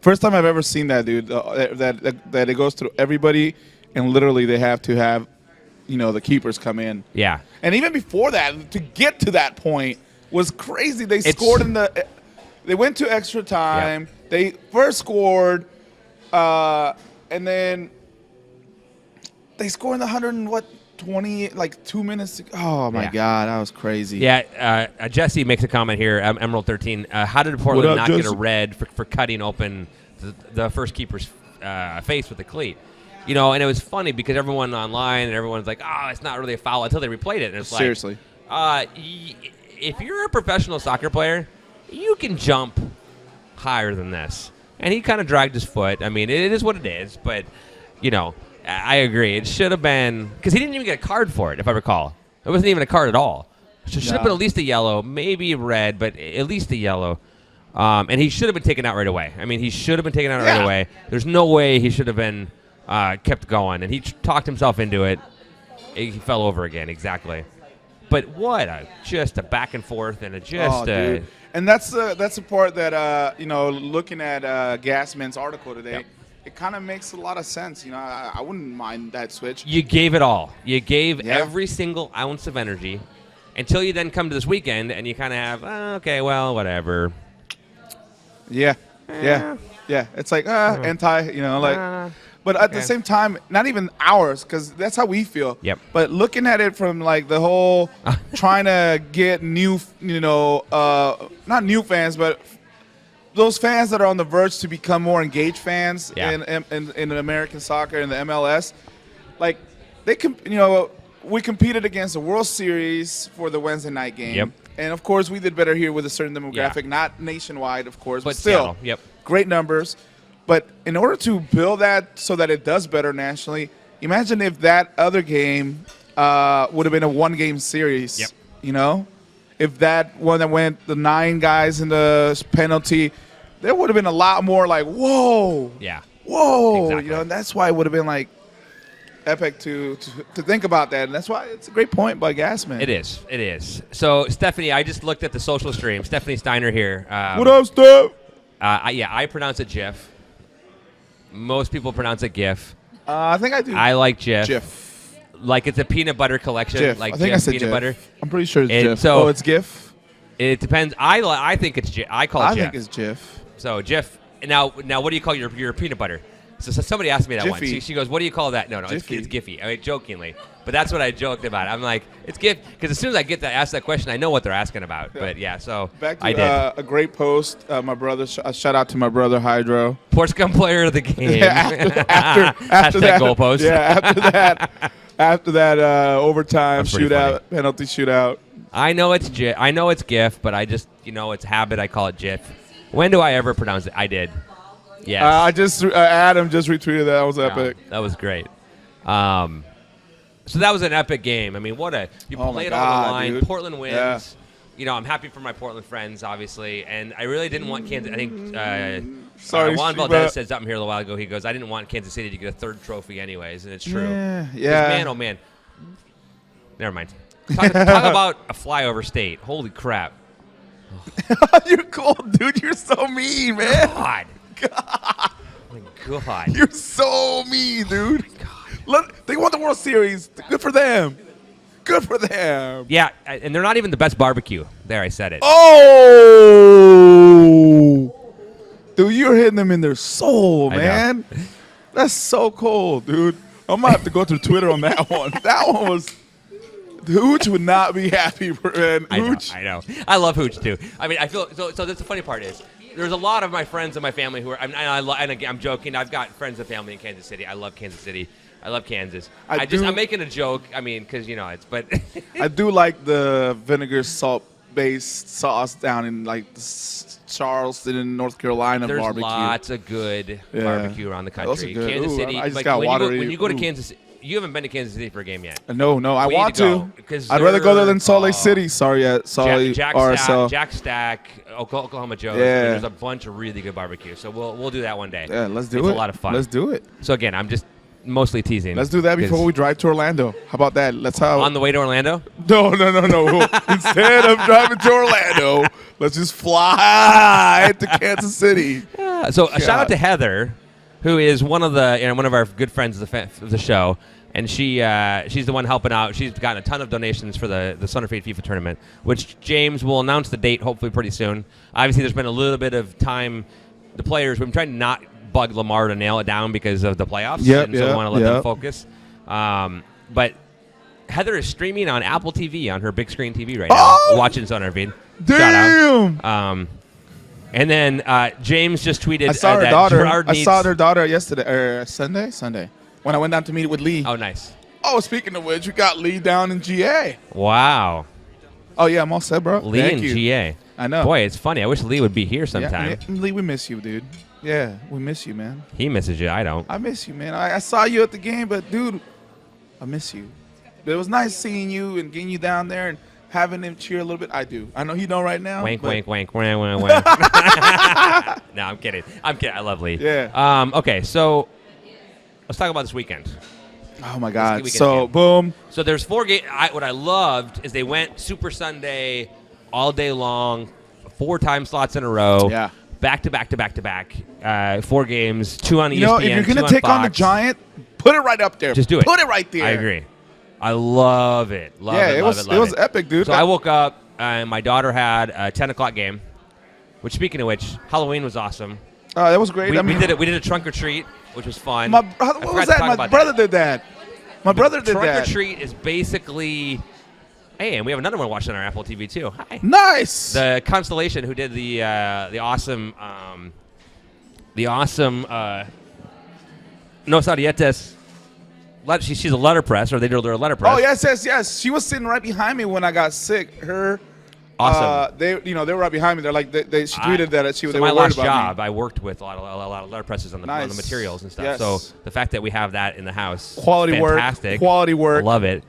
First time I've ever seen that, dude. That it goes through everybody, and literally they have to have, the keepers come in. Yeah. And even before that, to get to that point was crazy. They scored they went to extra time. Yeah. They first scored, and then they scored in the 20, like 2 minutes. Oh my Yeah. God, that was crazy. Yeah, Jesse makes a comment here, Emerald 13. How did Portland up, not get a Jesse? red for cutting open the first keeper's face with the cleat? You know, and it was funny because everyone online and everyone's like, oh, it's not really a foul until they replayed it. And it's Seriously. like, if you're a professional soccer player, you can jump higher than this. And he kind of dragged his foot. I mean, it is what it is, but, you know, I agree. It should have been, because he didn't even get a card for it, if I recall. It wasn't even a card at all. So it should have been at least a yellow, maybe red, but at least a yellow. And he should have been taken out right away. I mean, he should have been taken out right away. There's no way he should have been kept going. And he talked himself into it. He fell over again, exactly. But what just a back and forth and Dude. And that's the part that looking at Gasman's article today, it kind of makes a lot of sense. You know, I wouldn't mind that switch. You gave it all. You gave every single ounce of energy until you then come to this weekend and you kind of have, okay, well, whatever. Yeah. It's like anti, but at the same time, not even ours, because that's how we feel. Yep. But looking at it from like the whole trying to get new, not new fans, but those fans that are on the verge to become more engaged fans in American soccer and the MLS, like we competed against the World Series for the Wednesday night game. Yep. And of course, we did better here with a certain demographic, not nationwide, of course, but Seattle, still, great numbers. But in order to build that so that it does better nationally, imagine if that other game would have been a one-game series. Yep. You know, if that one that went the 9 guys in the penalty, there would have been a lot more like, whoa, whoa, Exactly. and that's why it would have been like epic to think about that, and that's why it's a great point by Gasman. It is. So, Stephanie, I just looked at the social stream. Stephanie Steiner here. What up, Steph? I pronounce it GIF. Most people pronounce it GIF. I think I do. I like GIF. GIF. Like it's a peanut butter collection. GIF. Like I think GIF I said peanut GIF. butter. I'm pretty sure it's GIF. So it's GIF? It depends. I think it's GIF. I call it GIF. I think it's GIF. So GIF. Now, what do you call your peanut butter? So somebody asked me that Jiffy. once. She goes, "What do you call that?" No, it's Giphy. I mean, jokingly, but that's what I joked about. I'm like, it's GIF because as soon as I asked that question, I know what they're asking about. But so back to I did. A great post. My brother, shout out to my brother Hydro. Portscom player of the game. after that goalpost. Yeah, after that overtime That's pretty shootout, funny. penalty shootout. I know it's GIF. I know it's GIF, but I just it's habit. I call it GIF. When do I ever pronounce it? I did. Yes. I just Adam just retweeted that. That was epic. That was great. So that was an epic game. I mean, you played on the line. Dude. Portland wins. Yeah. I'm happy for my Portland friends, obviously, and I really didn't want Kansas. I think Juan Shiva. Valdez said something here a little while ago. He goes, "I didn't want Kansas City to get a third trophy, anyways," and it's true. Yeah. 'Cause man, oh man. Never mind. Talk about a flyover state. Holy crap! You're cool, dude. You're so mean, man. God. Oh my God. You're so mean, dude. They won the World Series. Good for them. Good for them. Yeah, and they're not even the best barbecue. There, I said it. Oh! Dude, you're hitting them in their soul, man. That's so cool, dude. I'm going to have to go to Twitter on that one. That one was... Hooch would not be happy, man. Hooch. I know. I love Hooch, too. I mean, I feel... So that's the funny part is, there's a lot of my friends and my family who are... And again, I'm joking. I've got friends and family in Kansas City. I love Kansas City. I love Kansas. I'm making a joke. I mean, because, it's... But I do like the vinegar salt-based sauce down in, like, Charleston in North Carolina there's barbecue. lots of good barbecue around the country. Good. Kansas City... I just got watery. When you go to Kansas... You haven't been to Kansas City for a game yet. No, I We want need to to. go, 'cause I'd rather go there than Salt Lake they're- City. Sorry, RSL. Jack Stack, Oklahoma Joe's. Yeah. There's a bunch of really good barbecue. So we'll do that one day. Yeah, let's do it's it. It's a lot of fun. Let's do it. So again, I'm just mostly teasing. Let's do that before we drive to Orlando. How about that? On the way to Orlando? No. Instead of driving to Orlando, let's just fly to Kansas City. So a shout out to Heather, who is one of our good friends of the show. And she's the one helping out. She's gotten a ton of donations for the SonarFeed FIFA tournament, which James will announce the date hopefully pretty soon. Obviously, there's been a little bit of time. The players, we've been trying to not bug Lamar to nail it down because of the playoffs. Yep, so we want to let yep. them focus. But Heather is streaming on Apple TV on her big screen TV right Oh! now, watching SonarFeed. Damn. Shout out. And then James just tweeted I saw her that daughter. Gerard I needs- saw their daughter yesterday, or Sunday, when I went down to meet with Lee. Oh, nice. Oh, speaking of which, we got Lee down in GA. Wow. Oh yeah, I'm all set, bro. Lee Thank and you. GA. I know. Boy, it's funny. I wish Lee would be here Yeah, sometime. Lee, we miss you, dude. Yeah, we miss you, man. He misses you. I don't. I miss you, man. I saw you at the game, but dude, I miss you. But it was nice seeing you and getting you down there and having him cheer a little bit. I do. I know he don't right now. Wink, but wink, wink, wink, wink, wink. No, I'm kidding. I love Lee. Yeah. Okay, so let's talk about this weekend. Oh my Let's God. get weekend So again. boom. So there's 4 games. What I loved is they went Super Sunday all day long, 4 time slots in a row. Yeah. Back to back to back to back. 4 games, 2 on ESPN. You know, if you're 2 gonna take on the Fox. Giant, put it right up there. Just do it. Put it right there. I agree. I love it. Love Yeah, it. it love was it. Love it was it. epic, dude. So I woke up and my daughter had a 10 o'clock game. Which, speaking of which, Halloween was awesome. That was great. We, I mean, we did it. We did a trunk or treat, which was fun. What I was forgot to that? talk My about brother that. did that. My brother did Trunk that. or treat is basically. Hey, and we have another one watching on our Apple TV too. Hi. Nice. The Constellation, who did the awesome, No Sarietes. She's a letterpress, or they did her letterpress. Oh yes. She was sitting right behind me when I got sick. Her. Awesome. They were right behind me. They're like, she tweeted that So they my were worried last about job, me. I worked with a lot of letterpresses on the Nice. materials and stuff. Yes. So the fact that we have that in the house, Quality work. fantastic. Quality work. Love it.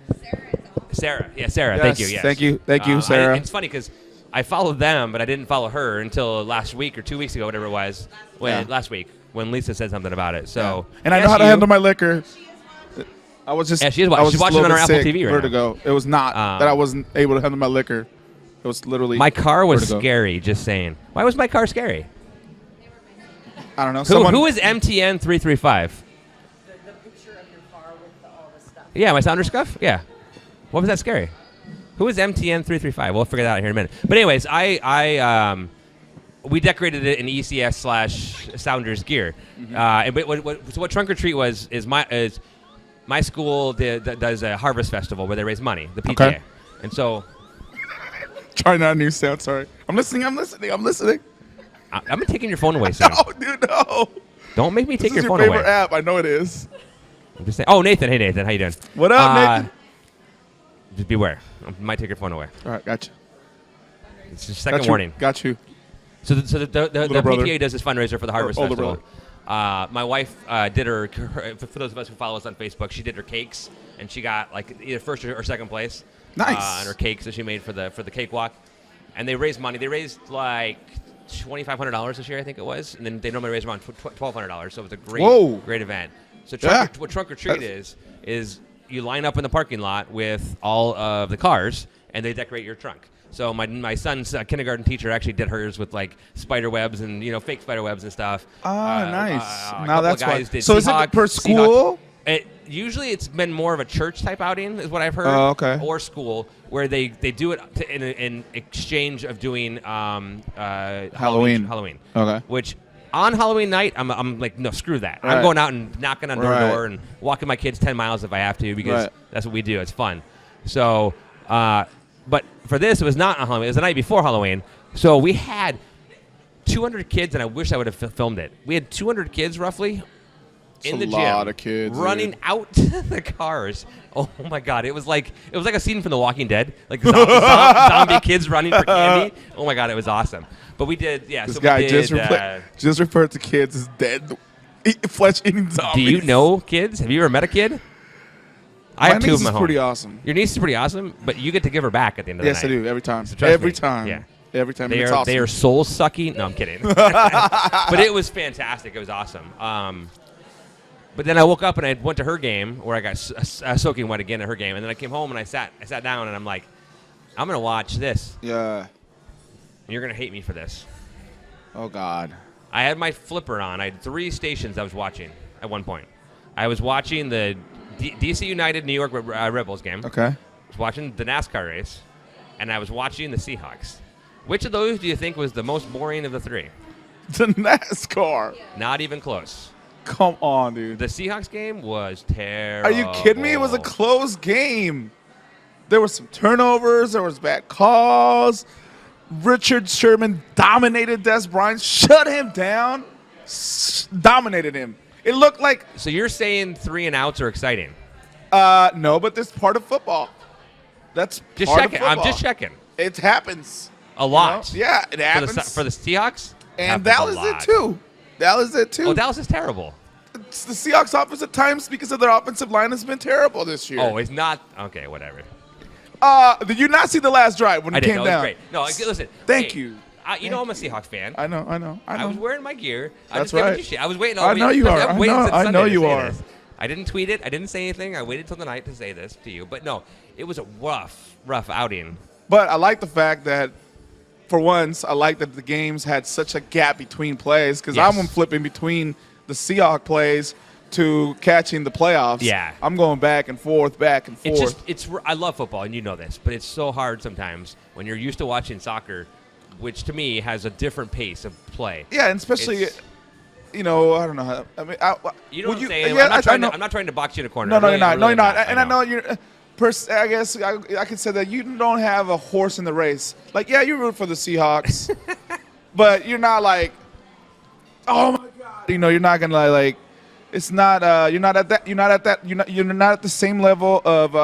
Sarah. Yeah, Sarah. Yes, Thank you. Yes. thank you, Sarah. It's funny because I followed them, but I didn't follow her until last week or 2 weeks ago, whatever it was. Last week when Lisa said something about it. So And I know yes, how to you- handle my liquor. I was just. Yeah, she is I was she's just a watching little on our bit Apple sick TV right vertigo. It was not that I wasn't able to handle my liquor. It was literally. My car was vertigo. scary. Just saying. Why was my car scary? I don't know. Who is MTN 335? The picture of your car with all the stuff. Yeah, my sounder scuff? Yeah. What was that scary? Who is MTN 335? We'll figure that out here in a minute. But anyways, we decorated it in ECS / Sounders gear. Mm-hmm. So what Trunk or Treat is my school does a harvest festival where they raise money, the PTA. Okay. And so Trying out a new sound. Sorry. I'm listening. I'm taking your phone away soon. Oh, dude, no. Don't make me This take is your your phone favorite away. app. I know it is. I'm just saying. Oh, Nathan. Hey, Nathan. How you doing? What up, Nathan? Just beware. I might take your phone away. All right, gotcha. It's just second Got you. warning. Got you. So the Little brother. PTA does this fundraiser for the Harvest older Festival. My wife did her, for those of us who follow us on Facebook, she did her cakes, and she got like either first or second place. Nice. On her cakes that she made for the cakewalk. And they raised money. They raised like $2,500 this year, I think it was. And then they normally raise around $1,200. So it was a great event. So what Trunk or Treat is you line up in the parking lot with all of the cars, and they decorate your trunk. So my son's kindergarten teacher actually did hers with like spider webs and fake spider webs and stuff. Nice. A Now couple that's of guys why. did So is it Seahawk- per school? Usually it's been more of a church type outing, is what I've heard. Oh, okay. Or school, where they do it in exchange of doing Halloween. Okay. Which on Halloween night, I'm like, no, screw that. Right. I'm going out and knocking on door to Right. door and walking my kids 10 miles if I have to, because Right. that's what we do. It's fun. So, but for this, it was not on Halloween. It was the night before Halloween. So we had 200 kids, and I wish I would have filmed it. We had 200 kids roughly in the gym, lot of kids, running dude. out to the cars. Oh my God! It was like a scene from The Walking Dead, like zombie kids running for candy. Oh my God! It was awesome. But we did, yeah. This so guy we did, just referred to kids as dead, flesh-eating zombies. do you know kids? Have you ever met a kid? I My have two niece of them is at home. pretty awesome. Your niece is pretty awesome, but you get to give her back at the end of Yes, the I night. do every time. So trust Every me. time. Yeah. Every time. They It's are awesome. they are soul sucking. No, I'm kidding. But it was fantastic. It was awesome. But then I woke up and I went to her game where I got soaking wet again at her game, and then I came home and I sat down and I'm like, I'm gonna watch this. Yeah. And you're gonna hate me for this. Oh God. I had my flipper on. I had 3 stations I was watching at one point. I was watching the DC United New York Rebels game. Okay. I was watching the NASCAR race, and I was watching the Seahawks. Which of those do you think was the most boring of the 3? The NASCAR. Not even close. Come on, dude. The Seahawks game was terrible. Are you kidding me? It was a close game. There were some turnovers. There was bad calls. Richard Sherman dominated Des Bryant, shut him down, dominated him. It looked like So you're saying 3 and outs are exciting? no, but that's part of football. That's Just part of checking. I'm football. just checking. It happens A lot. You know? Yeah, it For the, happens. for the Seahawks? and Happens a Dallas lot. did too. Dallas did too. Oh, Dallas is terrible. It's the Seahawks offense at times because of their offensive line has been terrible this year. Oh, it's not. Okay, whatever. Did you not see the last drive when I it did. came No, it was down? great. No, listen. Thank hey, you. You know I'm a Seahawks fan. I know. I was wearing my gear. I That's just did what right. you should. I was waiting all I week. know you are. I'm waiting since I Sunday know to you say are. this. I didn't tweet it. I didn't say anything. I waited till the night to say this to you. But no, it was a rough outing. But I like the fact that, for once, I like that the games had such a gap between plays because Yes. I'm flipping between the Seahawks plays to catching the playoffs. Yeah. I'm going back and forth. I love football, and you know this, but it's so hard sometimes when you're used to watching soccer, which to me has a different pace of play. Yeah, and especially, It's- I don't know how. I mean, You know would what I'm saying? Yeah, I'm not trying to box you in a corner. No, Really, you're not. I'm No, really you're not. not. And I know you're. I guess I could say that you don't have a horse in the race. Like, yeah, you root for the Seahawks, but you're not like, oh my god. You're not gonna like. It's not. You're not at that. You're not at that. You're not at the same level of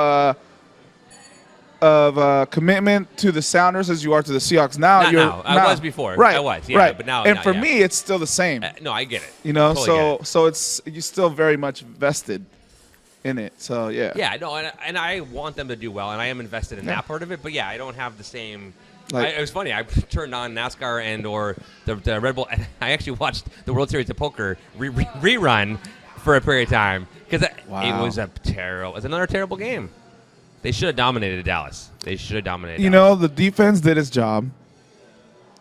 commitment to the Sounders as you are to the Seahawks. Now Not you're. now. I was before. Right. I was, yeah, Right. but now- And now, for yeah. me, it's still the same. No, I get it. So Totally get it. so it's you're still very much vested in it. So yeah. Yeah, no, and I want them to do well, and I am invested in Yeah. that part of it. But yeah, I don't have the same. Like- It was funny. I turned on NASCAR and or the Red Bull. And I actually watched the World Series of Poker rerun for a period of time because it was It's another terrible game. They should have dominated Dallas. They should have dominated. Dallas. The defense did its job.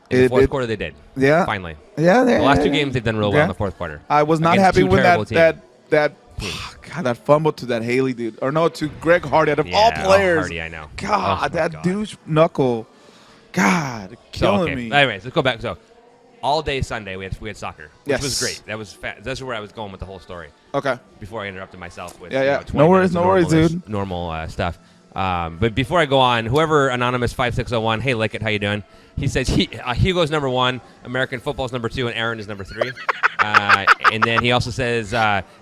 In the fourth quarter they did. Yeah. Finally. Yeah. The last 2 games they've done real well in the fourth quarter. I was not Against happy two when terrible that teams. God, that fumble to that Haley dude, or no, to Greg Hardy out of Yeah, all players. Hardy, I know. God, Oh, my that God. douche knuckle. God, killing me. Anyways, let's go back. So, all day Sunday we had soccer, which Yes. was great. That was that's where I was going with the whole story. Okay. Before I interrupted myself with Yeah. 20 No worries, minutes of no worries, normal-ish- dude. Normal stuff. But before I go on, whoever anonymous 5601, hey Lickett, how you doing? He says Hugo's number 1, American football's number 2, and Aaron is number 3. And then he also says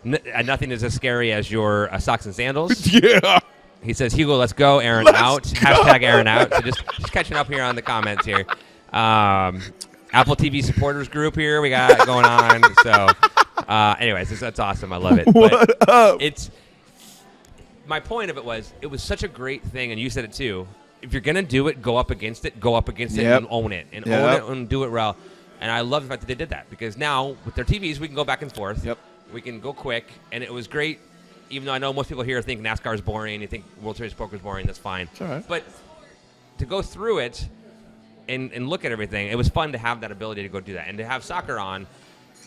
nothing is as scary as your socks and sandals. Yeah. He says, Hugo, let's go. Aaron Let's out. go. Hashtag Aaron out. So just catching up here on the comments here. Apple TV supporters group here we got going on. So, anyways, that's awesome. I love it. What up? My point of it was such a great thing, and you said it too. If you're gonna do it, go up against it. Go up against it Yep. and own it, and Yep. own it and do it well. And I love the fact that they did that because now with their TVs, we can go back and forth. Yep. We can go quick, and it was great. Even though I know most people here think NASCAR is boring, you think World Series Poker is boring. That's fine. all right. But to go through it and look at everything, it was fun to have that ability to go do that and to have soccer on.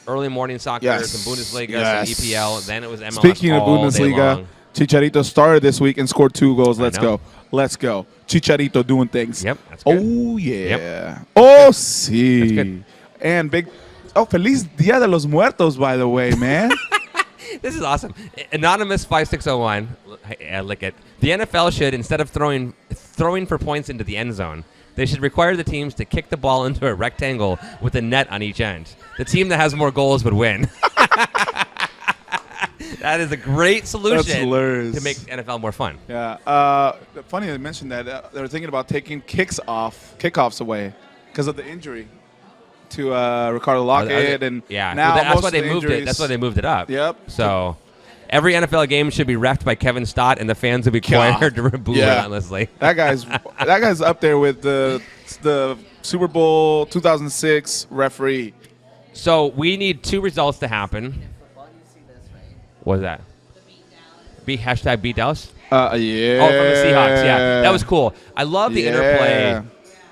Early morning soccer, Yes. some Bundesliga, Yes. some EPL, then it was MLS. Speaking of all day Bundesliga, long. Chicharito started this week and scored 2 goals. Let's know. go. Let's go. Chicharito doing things. Yep, that's good. Oh, yeah. Yep. Oh, sí. That's good. And big. Oh, Feliz Dia de los Muertos, by the way, man. This is awesome. Anonymous 5601, lick it. The NFL should, instead of throwing for points into the end zone, they should require the teams to kick the ball into a rectangle with a net on each end. The team that has more goals would win. That is a great solution That's hilarious. to make NFL more fun. Yeah. Funny they mentioned that. They were thinking about taking kickoffs away because of the injury to Ricardo Lockett. And Yeah, now well, that's most why of they the moved it. injuries- That's why they moved it up. Yep. So every NFL game should be reffed by Kevin Stott, and the fans will be God. required to boo Yeah. relentlessly. That guy's up there with the Super Bowl 2006 referee. So we need 2 results to happen. What was that? Hashtag beat Dallas? Yeah. Oh, from the Seahawks. Yeah, that was cool. I love the Yeah. interplay,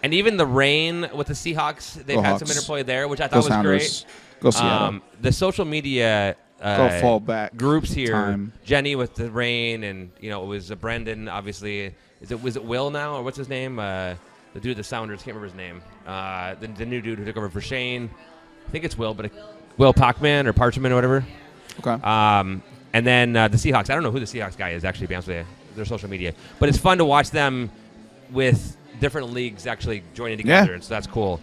and even the rain with the Seahawks. They've Go had Hawks. some interplay there, which I Go thought was Sounders. great. Go Seattle. The social media Go fall back groups here. time. Jenny with the rain, and it was Brendan. Obviously, was it Will now, or what's his name? The dude at the Sounders. Can't remember his name. The new dude who took over for Shane. I think it's Will, but Will Pachman or Parchman or whatever. Okay. And then the Seahawks. I don't know who the Seahawks guy is, actually, to be honest with you. their social media. But it's fun to watch them with different leagues actually joining together, and so that's cool.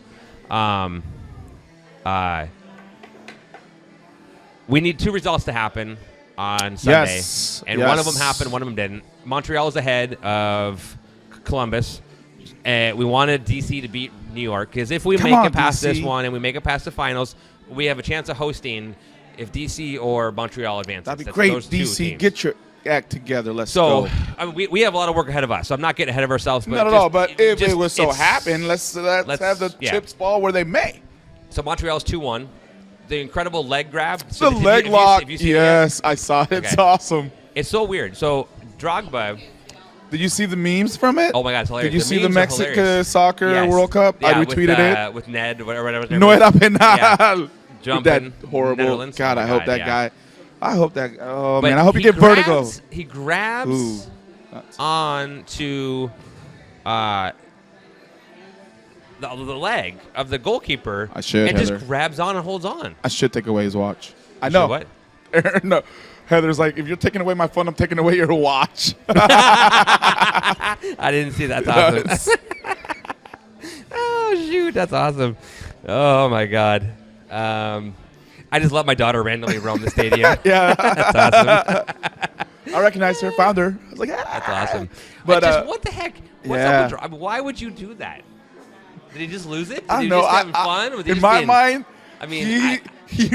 We need 2 results to happen on Sunday, Yes. and one of them happened, one of them didn't. Montreal is ahead of Columbus. We wanted DC to beat New York, because if we Come make on, it past this DC. one and we make it past the finals, we have a chance of hosting if DC or Montreal advances. That'd be That's great. those 2 DC, teams. get your act together. Let's So go. I mean, we have a lot of work ahead of us. So I'm not getting ahead of ourselves. But Not at just- all. But if just- it was so it's- happen, let's have the yeah. chips fall where they may. So Montreal's 2-1. The incredible leg grab. The So leg lock. have you seen it yet? Yes, I saw it. It's Okay. awesome. It's so weird. So Drogba. Did you see the memes from it? Oh my God, it's hilarious. Did you see the memes are Mexican hilarious. soccer Yes. World Cup? I Yeah, retweeted with Ned, whatever. No era penal. Yeah. That Jumping. horrible. Netherlands. God, Oh I my hope God, that yeah. guy. I hope that. Oh But man, I hope you he get vertigo. He grabs Ooh. on to the leg of the goalkeeper. I should, and Heather. just grabs on and holds on. I should take away his watch. I Should know. what? No. Heather's like, if you're taking away my phone, I'm taking away your watch. I didn't see that. That's awesome. Oh shoot, that's awesome. Oh my God. I just let my daughter randomly roam the stadium. Yeah. That's awesome. I recognized her, found her. I was like, ah. That's awesome. But, But what the heck? What's yeah. up with Dro- Why would you do that? Did he just lose it? Did I don't he know. just having fun? Was he In just my being- mind, I mean, he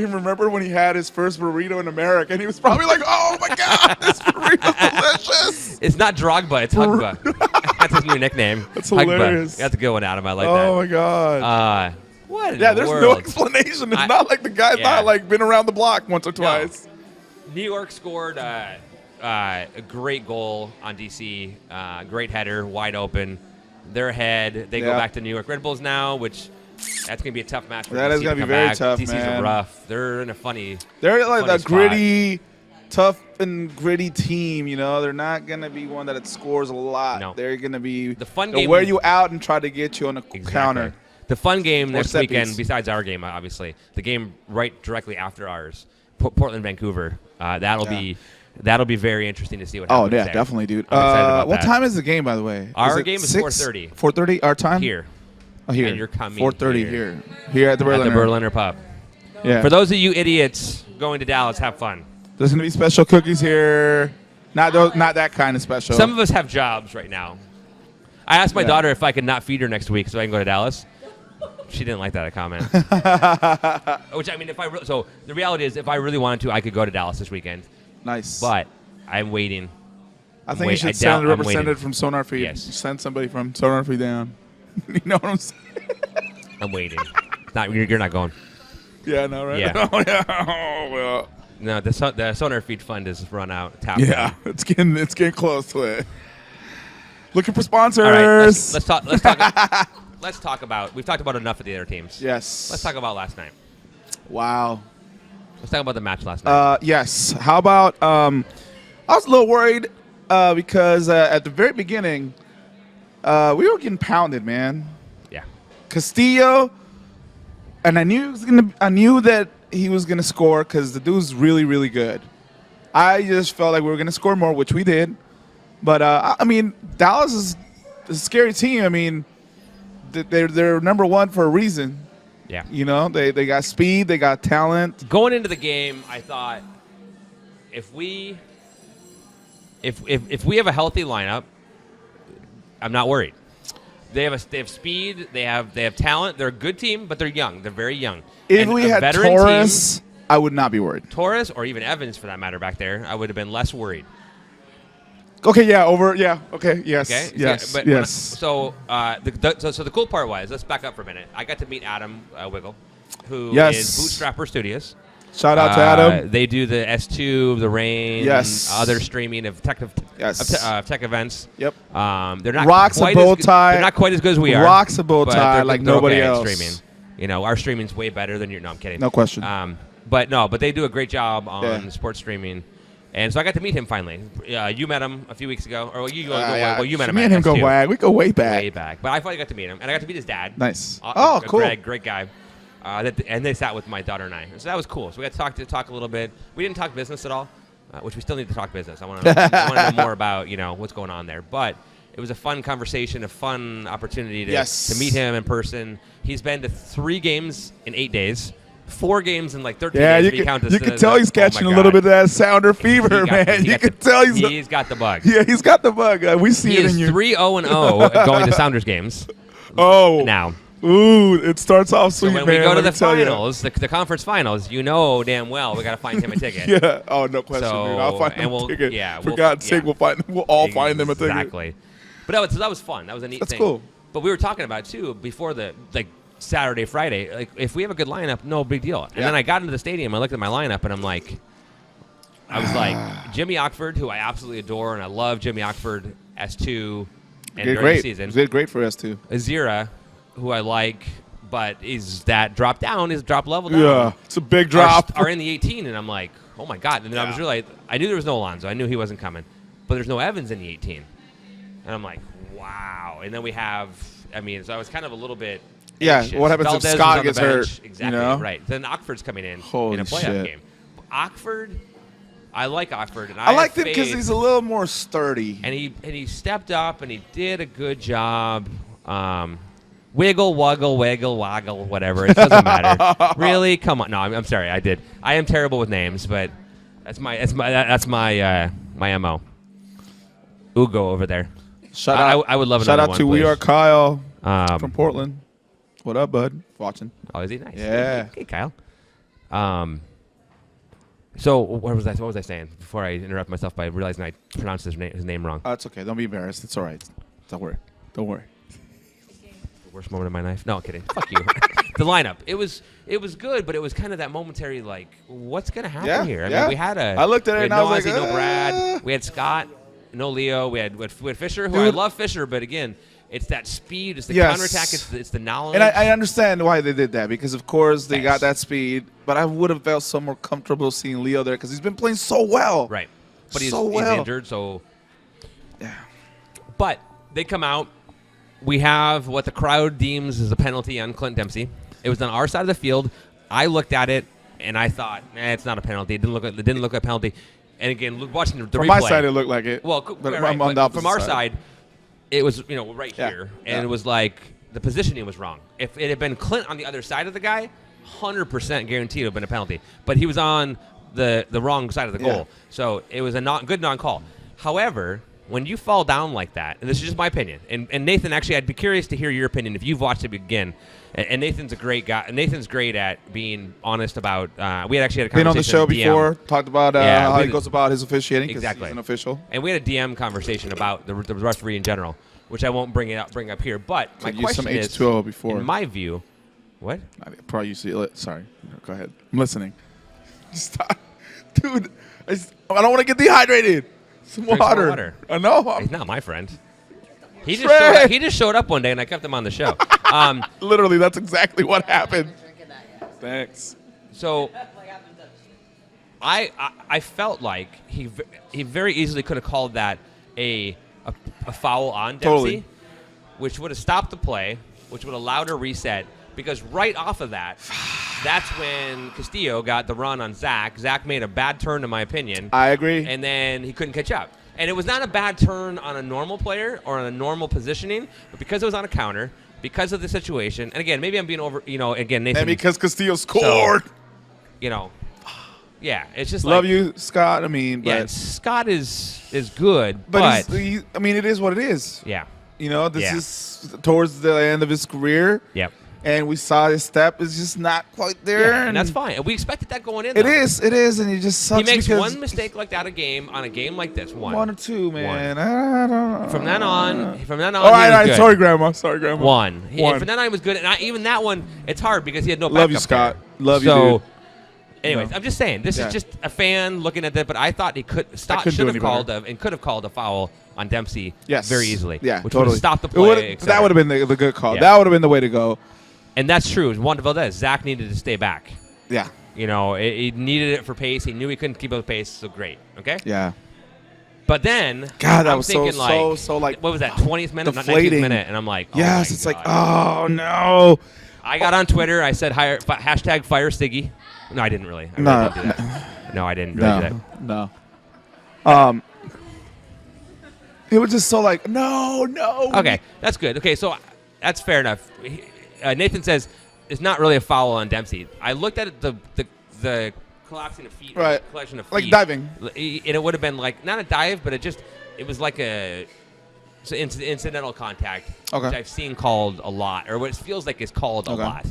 remember when he had his first burrito in America, and he was probably like, "Oh my God, this burrito's delicious." it's not Drogba, it's Hugba. That's his new nickname. That's Hugba. hilarious. That's a good one, Adam. I like Oh that. my God. What in Yeah, the there's no world? explanation. It's I- not like the guy's yeah. not like been around the block once or twice. New York scored a great goal on DC. Great header, wide open. They're ahead. They go Yeah. back to New York Red Bulls now, which that's going to be a tough match for That DC is gonna to be come very back. tough, DC's man. rough. They're in a funny. They're like funny a spot. gritty, tough and gritty team. You know, they're not gonna be one that scores a lot. No. They're gonna be The fun they'll game- wear you out and try to get you on a Exactly. counter. The fun game Or next set weekend, piece. besides our game, obviously, the game right directly after ours, Portland, Vancouver. That'll be very interesting to see what Oh happens yeah, there. definitely, dude. I'm excited about What that. time is the game, by the way? Our it game is 6? 4:30. 4:30 our time. Here. Oh, here. And you're coming 4:30 here. Here at the At Berliner. the Berliner Pub. Yeah. For those of you idiots going to Dallas, have fun. There's gonna be special cookies here. Not that kind of special. Some of us have jobs right now. I asked my Yeah. daughter if I could not feed her next week so I can go to Dallas. She didn't like that a comment. Which I mean, so the reality is, if I really wanted to, I could go to Dallas this weekend. Nice. But I'm waiting. I think you wait- should I send doubt a I'm representative waiting. from SonarFeed. Yes. Send somebody from SonarFeed down. You know what I'm saying? I'm waiting. You're not going. Yeah, I know, right? Yeah. Oh, yeah. Oh, well. No, the SonarFeed fund is run out. Tapped Yeah, out. it's getting close to it. Looking for sponsors. All right, let's talk. Let's talk about. We've talked about enough of the other teams. Yes. Let's talk about last night. Wow. Let's talk about the match last night. Yes. How about? I was a little worried because at the very beginning, we were getting pounded, man. Yeah. Castillo, and I knew that he was gonna score because the dude's really, really good. I just felt like we were gonna score more, which we did. But I mean, Dallas is a scary team. I mean, they're number one for a reason. Yeah. You know, they got speed, they got talent. Going into the game, I thought if we have a healthy lineup, I'm not worried. They have speed, they have talent. They're a good team, but they're young. They're very young. If And we a had veteran Torres, I would not be worried. Torres, or even Evans for that matter, back there, I would have been less worried. Okay, yeah, okay, yes, Okay. yes, But yes. so the cool part was, let's back up for a minute. I got to meet Adam Wiggle, who Yes. is Bootstrapper Studios. Shout out to Adam. They do the S2, the Rain, Yes. other streaming of tech Yes. tech events. Yep. They're not Rocks a quite bow as good, tie. They're not quite as good as we are. Rocks a bow but tie they're- like they're nobody okay at else. streaming. You know, our streaming's way better than your. No, I'm kidding. No question. But they do a great job on Yeah. sports streaming. And so I got to meet him finally. You met him a few weeks ago, or you Yeah. you met him. Me at and him go S2. back. We go way back. Way back. But I finally got to meet him, and I got to meet his dad. Nice. Oh, cool. Greg, great guy. And they sat with my daughter and I. So that was cool. So we got to talk a little bit. We didn't talk business at all. which we still need to talk business. I want to know more about what's going on there. But it was a fun conversation, a fun opportunity to meet him in person. He's been to 3 games in 8 days. 4 games in like 13 days. You can tell he's catching a little bit of that Sounder fever, man. You can tell he's got the bug. Yeah, he's got the bug. We see it in you. He is 3-0-0 going to Sounders games. Oh. Now. Ooh, it starts off sweet, so when man. we go to the finals, the conference finals, damn well we got to find him a ticket. Yeah. Oh, no question, dude. I'll find him a ticket. Yeah. For God's sake, we'll all find them a ticket. Exactly. But that was fun. That was a neat thing. That's cool. But we were talking about too before the Saturday, Friday. Like if we have a good lineup, no big deal. And then I got into the stadium. I looked at my lineup, and I was like, Jimmy Ockford, who I absolutely adore, and I love Jimmy Ockford S2 and during the season. He did great for S2. Azira, who I like, but is that drop level down. Yeah, it's a big drop. Are in the 18, and I'm like, oh my God. And then I knew there was no Alonso. I knew he wasn't coming. But there's no Evans in the 18. And I'm like, wow. And then we have, so I was kind of a little bit anxious. What happens Valdez if Scott was on gets the bench. hurt? Exactly, right. Then Ockford's coming in Holy a playoff shit. game. Ockford, I like Ockford. And I liked have him because faith. he's a little more sturdy. And he stepped up, and he did a good job. Wiggle, wuggle, wiggle, woggle, whatever. It doesn't matter. Really? Come on. No, I'm sorry. I did. I am terrible with names, but that's my MO. Hugo over there. I would love another Shout out to We Are Kyle Um, from Portland. What up, bud? Watching. Oh, is he nice? Yeah. Hey, Kyle. So what was I saying before I interrupt myself by realizing I pronounced his name wrong? It's okay. Don't be embarrassed. It's all right. Don't worry. The worst moment of my life. No, I'm kidding. Fuck you. The lineup. It was good, but it was kind of that momentary what's gonna happen here? I mean, we had I looked at it and I was like, no Brad. We had Scott, no Leo. We had Fisher, who I love Fisher, but again, it's that speed, it's the counterattack, it's the knowledge. And I understand why they did that because, of course, they got that speed. But I would have felt so more comfortable seeing Leo there because he's been playing so well. Right. But he's well. injured, so. Yeah. But they come out. We have what the crowd deems as a penalty on Clint Dempsey. It was on our side of the field. I looked at it, and I thought, it's not a penalty. It didn't look like a penalty. And again, watching the replay. From my side, it looked like it. Well, but right, on the opposite from our side, it was right here, and it was like the positioning was wrong. If it had been Clint on the other side of the guy, 100% guaranteed it would have been a penalty. But he was on the wrong side of the goal, so it was a good non-call. However, when you fall down like that, and this is just my opinion, and Nathan, actually, I'd be curious to hear your opinion if you've watched it again. And Nathan's a great guy. Nathan's great at being honest about. We had actually had a conversation. Been on the show with DM. before, talked about how he goes about his officiating. Exactly, he's an official. And we had a DM conversation about the referee in general, which I won't bring up here. But my question is, some H2O before. In my view, what? I probably used to. Sorry, go ahead. I'm listening. Stop, dude. I don't want to get dehydrated. Some water. I know. He's not my friend. He just showed up one day, and I kept him on the show. Literally, that's exactly what happened. Thanks. So, I felt like he very easily could have called that a foul on Dempsey, Totally. which would have stopped the play, which would have allowed a reset. Because right off of that, that's when Castillo got the run on Zach. Zach made a bad turn, in my opinion. I agree. And then he couldn't catch up. And it was not a bad turn on a normal player or on a normal positioning, but because it was on a counter, because of the situation, and again, maybe I'm being over, again, Nathan. And because Castillo scored. So, yeah, it's just love you, Scott. But Scott is good, but it is what it is. Yeah. This is towards the end of his career. Yep. And we saw his step is just not quite there. Yeah, and that's fine. And we expected that going in. It is, and it just sucks. He makes one mistake like that on a game like this. One or two, man. I don't know. From then on. All right. Sorry, Grandma. One. From then on, he was good. And even that one, it's hard because he had no backup. Love you, Scott. There. Love you, dude. Anyways, I'm just saying, this is just a fan looking at that, but I thought should have called and could have called a foul on Dempsey very easily. Yeah, which totally. would have stopped the play. That would have been the good call. Yeah. That would have been the way to go. And that's true. Juan de Valdez, Zach needed to stay back. Yeah. He needed it for pace. He knew he couldn't keep up with pace, so great. Okay? Yeah. But then, God, that I'm was thinking so what was that, 20th minute, not 19th minute? And I'm like, yes, it's like, oh, no. I got on Twitter. I said, hashtag fire Stiggy. No, I didn't really. I didn't do that. No, I didn't really do that. No. It was just so like, no. Okay, that's good. Okay, so that's fair enough. Nathan says it's not really a foul on Dempsey. I looked at it, the collapsing of feet, Right. collection of feet, Like diving. and it would have been like not a dive, but it was like a incidental contact, Okay. which I've seen called a lot, or what it feels like is called a Okay. lot.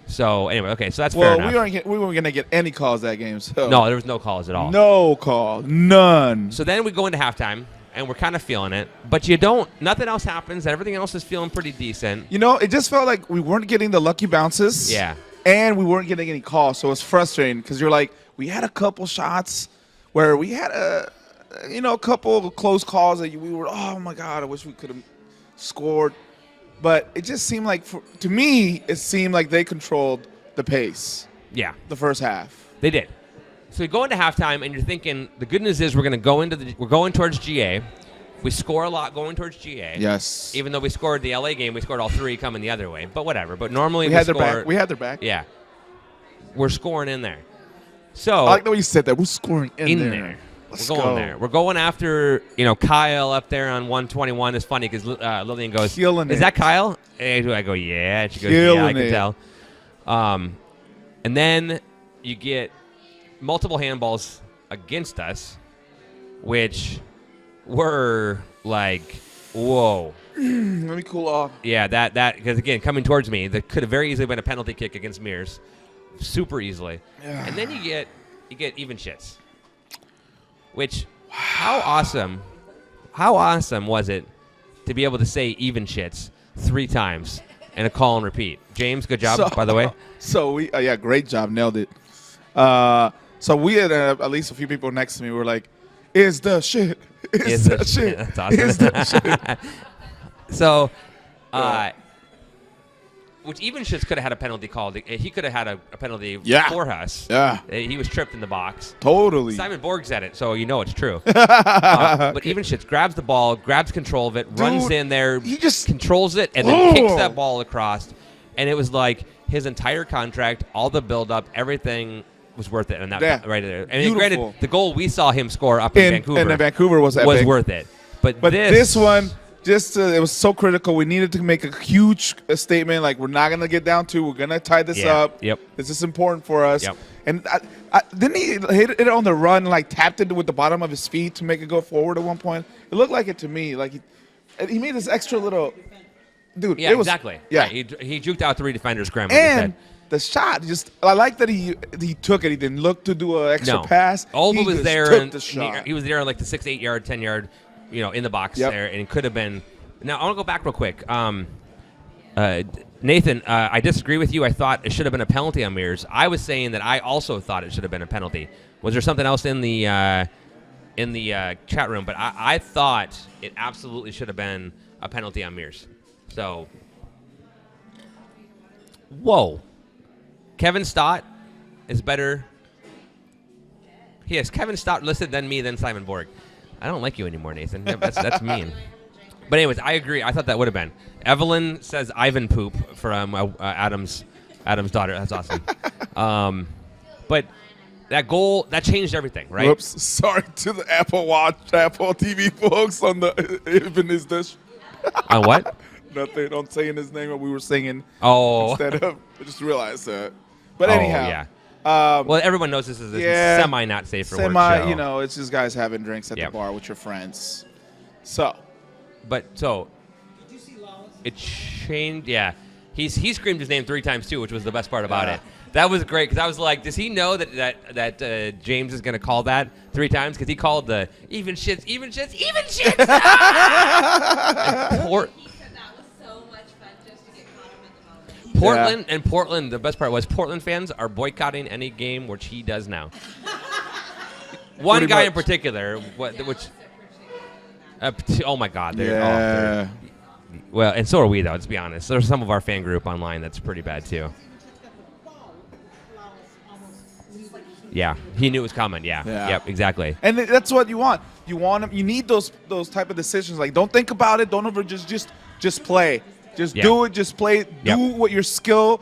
So anyway, okay, so that's fair Well, enough. we weren't gonna get any calls that game. So No, there was no calls at all. no call, none. So then we go into halftime, and we're kind of feeling it, but nothing else happens. Everything else is feeling pretty decent. You know, it just felt like we weren't getting the lucky bounces. Yeah. And we weren't getting any calls, so it was frustrating because you're like, we had a couple shots where we had a couple close calls that we were, oh my God, I wish we could have scored. But it just seemed like, to me, it seemed like they controlled the pace Yeah. the first half. They did. So we go into halftime, and you're thinking, the good news is we're going towards GA. We score a lot going towards GA. Yes. Even though we scored the LA game, we scored all three coming the other way. But whatever. But normally we had their back. We had their back. Yeah. We're scoring in there. So I like the way you said that. We're scoring in there. Let's We're going go. there. We're going after, Kyle up there on 121. It's funny because Lillian goes, Killing is it. that Kyle? And I go, yeah. And she goes, yeah, I Killing can it. tell. And then you get multiple handballs against us, which were like, whoa. Let me cool off. Yeah, that because, again, coming towards me, that could have very easily been a penalty kick against Mears. Super easily. Yeah. And then you get even shits. Which, how awesome was it to be able to say even shits 3 times and a call and repeat? James, good job, by the way. So we, great job, nailed it. So we had at least a few people next to me were like, "Is the shit? Is the shit? That's awesome. Is the shit?" So, which even shits could have had a penalty called. He could have had a penalty Yeah. for us. Yeah, He was tripped in the box. totally. Simon Borg said it, so you know it's true. But even shits grabs the ball, grabs control of it, runs Dude, in there, he just- controls it, and then kicks that ball across. And it was like his entire contract, all the build-up, everything was worth it. And that Yeah. right there. I mean, Beautiful. granted, the goal we saw him score up in Vancouver, Vancouver was epic. worth it. But this one, it was so critical. We needed to make a huge statement. Like, we're not gonna get down 2. We're gonna tie this Yeah, up. yep. This is important for us. Yep. And didn't he hit it on the run? Like, tapped it with the bottom of his feet to make it go forward at one point. It looked like it to me. Like he made this extra little. Dude, yeah, it was, exactly. Yeah, Right. He juked out 3 defenders, scrambled. and the shot, I like that he took it. He didn't look to do an extra pass. Olba He was just there, took and the shot. he was there like the 6, 8 yard, 10 yard, in the box Yep. there, and it could have been. Now I want to go back real quick. Nathan, I disagree with you. I thought it should have been a penalty on Mears. I was saying that I also thought it should have been a penalty. Was there something else in the chat room? But I thought it absolutely should have been a penalty on Mears. So, whoa. Kevin Stott is better. Yes, Kevin Stott listed than me, than Simon Borg. I don't like you anymore, Nathan. That's mean. But anyways, I agree. I thought that would have been. Evelyn says Ivan poop from Adam's daughter. That's awesome. But that goal, that changed everything, right? Whoops. Sorry to the Apple TV folks on the even is this. On what? Nothing. Don't say his name. What we were singing Oh. instead of. I just realized that. But Oh, anyhow. yeah. Um, Well, everyone knows this is a yeah, semi not safe for work show. it's just guys having drinks at Yep. the bar with your friends. So. But so it changed. Yeah, he screamed his name 3 times too, which was the best part about Yeah. it. That was great because I was like, does he know that James is going to call that 3 times? Because he called the even shits, even shits, even shits. And He said that was so much fun just to get caught him at the moment. Portland. The best part was Portland fans are boycotting any game which he does now. One Pretty guy in much. particular, which. Oh my God! Yeah. Well, and so are we, though. Let's be honest. There's some of our fan group online that's pretty bad too. Yeah, he knew it was coming. Yeah. Yeah. Yep. Exactly. And that's what you want. You want them. You need those type of decisions. Like, don't think about it. Don't ever just play. Just Yeah. do it. Just play. Yep. Do what your skill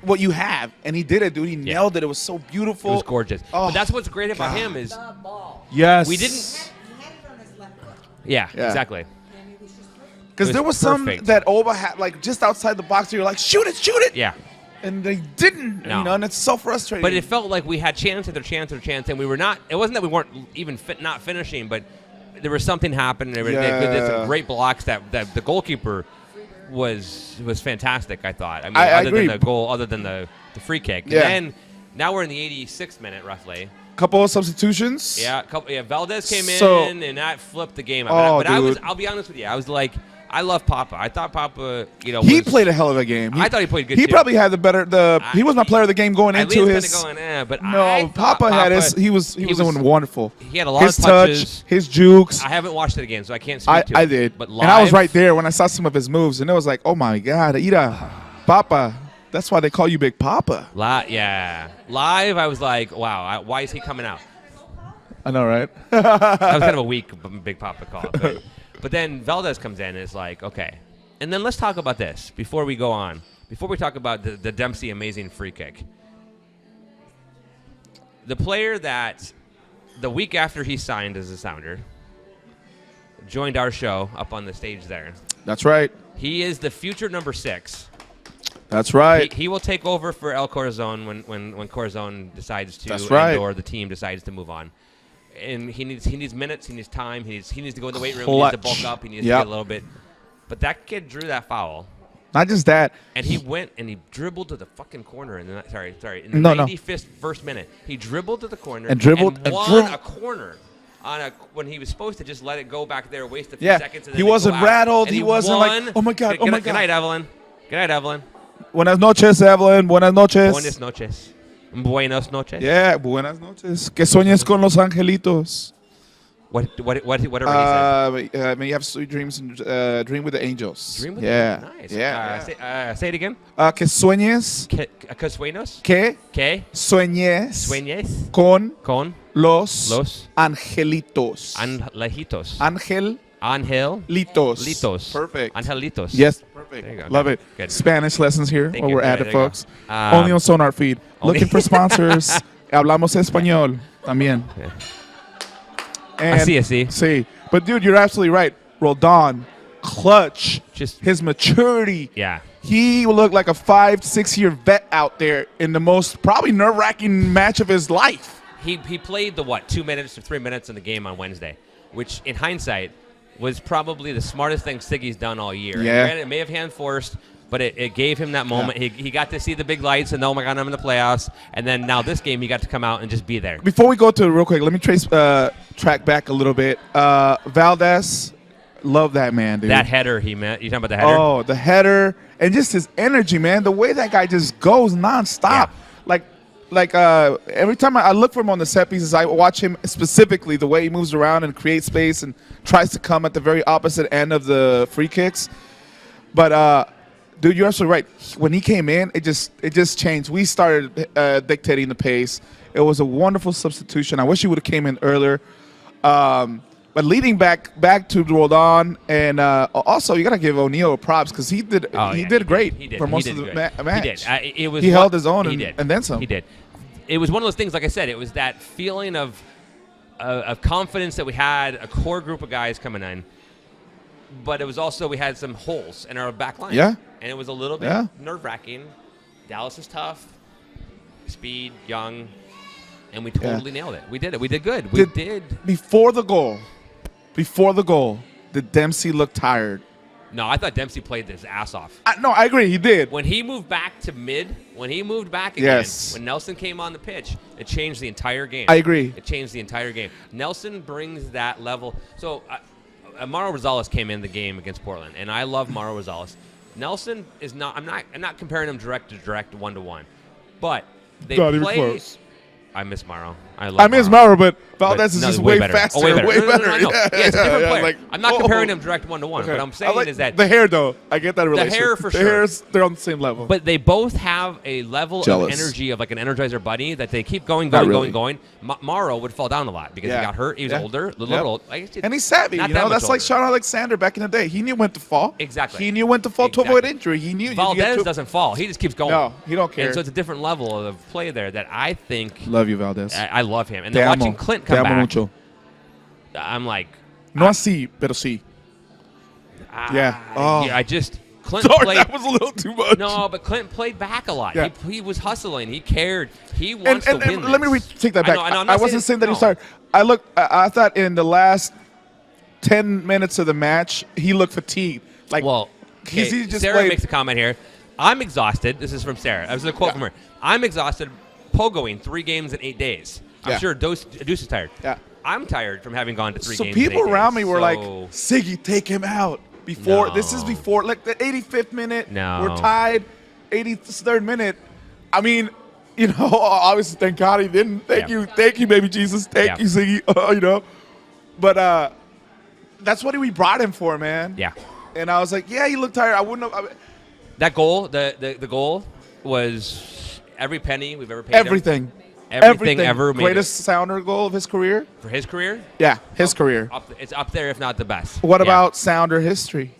what you have, and he did it, dude. He nailed it. It was so beautiful. It was gorgeous. Oh, but that's what's great about God. him is The ball. Yes, we didn't. He had it on his left foot. Yeah, Yeah. exactly. And it was just perfect. because It there was was some perfect. that Oba had like just outside the box. You're like, shoot it, Yeah. and they didn't. No. You know, and it's so frustrating. But it felt like we had chance after chance after chance, and we were not. It wasn't that we weren't even not finishing, but there was something happening. There were some great blocks that the goalkeeper was fantastic. I thought. I mean, I other agree. than the goal, other than the free kick. Yeah. And then now we're in the 86th minute, roughly. couple of substitutions. Yeah, Valdez came So- in and that flipped the game. Oh, but I was. dude. I'll be honest with you. I was like, I love Papa. I thought Papa. He was, played a hell of a game. I thought he played good. He too. probably had he was my player of the game going into Eileen's his. kinda going, but No, I thought Papa had his. He was doing wonderful. He had a lot His of touch, touches. his jukes. I haven't watched it again, so I can't speak to it. I did, But and I was live- right there when I saw some of his moves, and it was like, oh my God, Ida, Papa. That's why they call you Big Papa. Yeah. Live, I was like, wow, why is he coming out? I know, right? That was kind of a weak Big Papa call. But then Valdez comes in and is like, okay. And then let's talk about this before we go on. Before we talk about the Dempsey amazing free kick. The player that the week after he signed as a Sounder joined our show up on the stage there. That's right. He is the future number 6. That's right. He will take over for El Corazon when Corazon decides to, That's right. or the team decides to move on. And he needs minutes, he needs time, he needs to go in the weight room, Clutch. he needs to bulk up, he needs to Yep. get a little bit. But that kid drew that foul, Not just that. and he went and he dribbled to the fucking corner in the in the No, no. 95th first minute. He dribbled to the corner And dribbled and and won dribbled. a corner when he was supposed to just let it go back there, waste a few Yeah. seconds. And He then wasn't go out. rattled. And He wasn't like, won. oh my God, oh my Good night, God. Evelyn. Good night, Evelyn. Buenas noches, Evelyn. Buenas noches. Buenas noches. Buenas noches. Yeah, buenas noches. Que sueñes con los angelitos. Whatever he said. May you have sweet dreams and dream with the angels. Dream with yeah. them. Nice. Yeah. Say it again. Que sueñes. Que sueños. Que Que sueñes. sueñes Con con los angelitos. angelitos. Angelitos. Litos. Perfect. Angelitos. Yes. There you Perfect. go. Love Good. it. Good. Spanish lessons here Thank while you. we're at There it, you go. folks. Only on SonarFeed. only- Looking for sponsors. Hablamos español también. Yeah. And I see. See. But, dude, you're absolutely right. Roldan, clutch, Just his maturity. yeah. He looked like a 5 to 6 year vet out there in the most probably nerve-wracking match of his life. He played the 2 minutes or 3 minutes in the game on Wednesday, which in hindsight was probably the smartest thing Siggy's done all year. And Yeah. granted, it may have hand forced, but it gave him that moment. He got to see the big lights and, oh my God, I'm in the playoffs. And then now this game, he got to come out and just be there. Before we go to it real quick, let me track back a little bit. Valdez, love that man, dude. That header he meant. You talking about the header? Oh, the header and just his energy, man. The way that guy just goes nonstop. Yeah. Every time I look for him on the set pieces, I watch him specifically the way he moves around and creates space and tries to come at the very opposite end of the free kicks. But dude, you're absolutely right. When he came in, it just changed. We started dictating the pace. It was a wonderful substitution. I wish he would have came in earlier. But leading back to Roldan, and also you gotta give O'Neal props because he did great He did. for most He of did the good. match. He did. He held his own He and- did. and then some. He did. It was one of those things. Like I said, it was that feeling of confidence that we had a core group of guys coming in, but it was also we had some holes in our back line. Yeah. And it was a little bit Yeah. nerve-wracking. Dallas is tough, speed, young, and we totally nailed it. We did it. We did good. We did. Before the goal, did Dempsey look tired? No, I thought Dempsey played his ass off. No, I agree. He did. When he moved back to mid, when he moved back again, Yes. when Nelson came on the pitch, it changed the entire game. I agree. It changed the entire game. Nelson brings that level. So, Mauro Rosales came in the game against Portland, and I love Mauro Rosales. Nelson is not. I'm not comparing him direct to direct 1-to-1, but they Not even play. close. I miss Morrow. I miss Morrow. Morrow, but Valdez is no, just way faster, way better. way No, better. I know. Yeah, it's a different player. Like, I'm not comparing them direct 1-to-1. Okay. What I'm I saying like is that the hair, though. I get that relationship. hair for the sure. Hairs, they're on the same level. But they both have a level Jealous. of energy of like an Energizer bunny that they keep going. Not really. Morrow would fall down a lot because Yeah. he got hurt. He was Yeah. older, a little Yep. old. And he's savvy, Not you that know. much That's like older. Sean Alexander back in the day. He knew when to fall. Exactly. He knew when to fall to Exactly. avoid injury. He knew. Valdez doesn't fall. He just keeps going. No, he don't care. And so it's a different level of play there that I think Love you, Valdez. I love him. And Te then amo. watching Clint Te come amo back, mucho. I'm like, No así, pero sí. Yeah. Oh. I just Clint Sorry, played. that was a little too much. No, but Clint played back a lot. Yeah. He was hustling. He cared. He wants And to win. let me take that back. I know, I'm I not wasn't saying that he no. started. I thought in the last 10 minutes of the match, he looked fatigued. Like, Well, he okay, just Sarah played. makes a comment here. I'm exhausted. This is from Sarah. This is a quote from her. I'm exhausted pogoing 3 games in 8 days. I'm Yeah. sure Deuce is tired. Yeah. I'm tired from having gone to 3 So games in 8 people days. around me were like, So- Siggy, take him out. Before This is No. before, like, the 85th minute. No. We're tied. 83rd minute. I mean, you know, obviously, thank God he didn't. Thank Yeah. you, baby Jesus. Thank Yeah. you, Siggy. You know. But that's what we brought him for, man. Yeah. And I was like, yeah, he looked tired. I wouldn't have. That goal, the goal was every penny we've ever paid him. Everything. Everything ever made Greatest sounder goal of his career? for his career. Yeah, his career. It's up there, if not the best. What Yeah. about sounder history?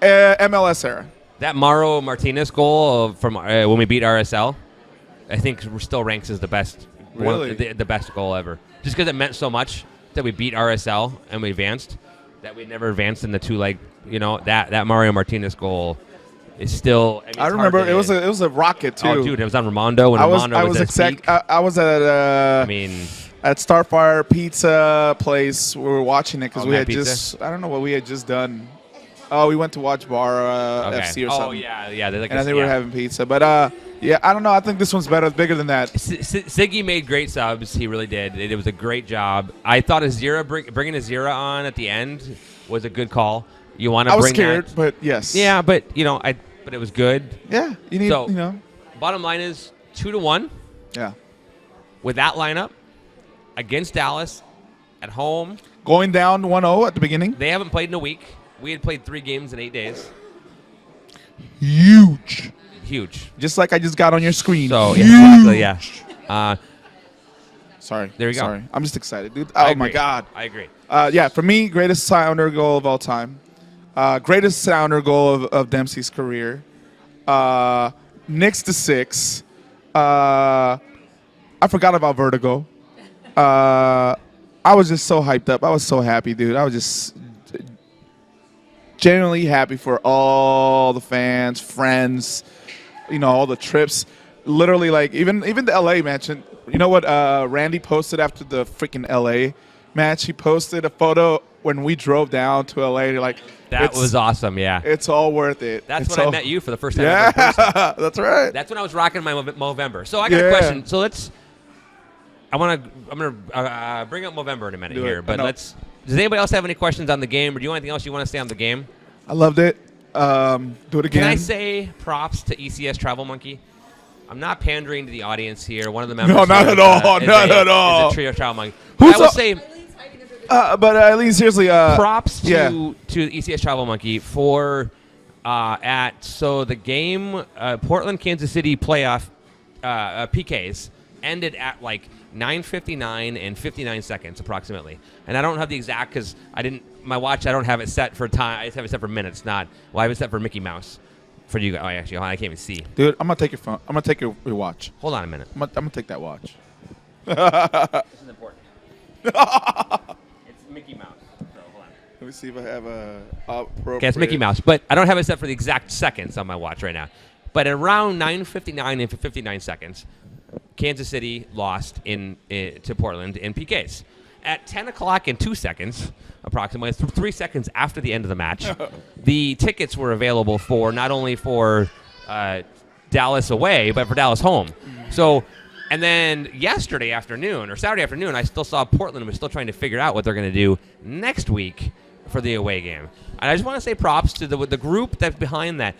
MLS era. That Mauro Martinez goal from when we beat RSL? I think still ranks as the best. Really? The best goal ever. Just because it meant so much that we beat RSL and we advanced, that we never advanced in the 2-leg. You know, that Mario Martinez goal is still. I, mean, I it's remember hard it was a rocket too. Oh, dude, it was on Ramondo when I was Ramondo was at his peak. I was at I mean, at Starfire Pizza place. We were watching it because Oh, we Matt had Pizza? just I don't know what we had just done. Oh, we went to watch Bar okay. FC or something. Oh yeah. They're like And I think we were having pizza, but yeah, I don't know. I think this one's better, bigger than that. Siggy made great subs. He really did. It was a great job. I thought Azira bringing Azira on at the end was a good call. You want to I was bring scared, that? but yes. Yeah, but but it was good. Yeah, you need, So- you know. Bottom line is 2-1 Yeah. with that lineup against Dallas at home. Going down 1-0 at the beginning. They haven't played in a week. We had played 3 games in 8 days. Huge. Huge. Just like I just got on your screen. So Huge. exactly, yeah. Sorry. There you go. Sorry. I'm just excited, dude. I Oh my agree. God. I agree. Yeah, for me, greatest sounder goal of all time. Greatest sounder goal of Dempsey's career. Next to 6. I forgot about Vertigo. I was just so hyped up. I was so happy, dude. I was just genuinely happy for all the fans, friends, all the trips. Literally, like, even the LA match. And you know what Randy posted after the freaking LA match? He posted a photo when we drove down to LA. They're like, That was awesome, yeah. it's all worth it. That's It's when all- I met you for the first time ever in person. Yeah, that's right. That's when I was rocking my Movember. So I got a Yeah. question. So I'm gonna bring up Movember in a minute Do it. here, I but know. does anybody else have any questions on the game, or do you want anything else you want to say on the game? I loved it. Do it again. Can I say props to ECS Travel Monkey? I'm not pandering to the audience here. One of the members. No, not here at is, all. is Not a- at all. Is a trio Travel Monkey. Who's But I will a- say Eileen's hiding under the but Eileen, seriously. props to yeah. ECS Travel Monkey for the game Portland Kansas City playoff PKs ended at like 9:59 and 59 seconds approximately, and I don't have the exact because my watch I don't have it set for time. I just have it set for minutes, not I have it set for Mickey Mouse for you guys. Oh, actually, I can't even see. Dude, I'm gonna take your phone. I'm gonna take your watch. Hold on a minute. I'm gonna take that watch. This is important. It's Mickey Mouse. So hold on. Let me see if I have a appropriate. Okay, it's Mickey Mouse, but I don't have it set for the exact seconds on my watch right now. But at around 9:59 and 59 seconds, Kansas City lost to Portland in PKs. At 10 o'clock and 2 seconds, approximately 3 seconds after the end of the match, the tickets were available for not only for Dallas away, but for Dallas home. So, and then yesterday afternoon or Saturday afternoon, I still saw Portland was still trying to figure out what they're going to do next week for the away game. And I just want to say props to the group that's behind that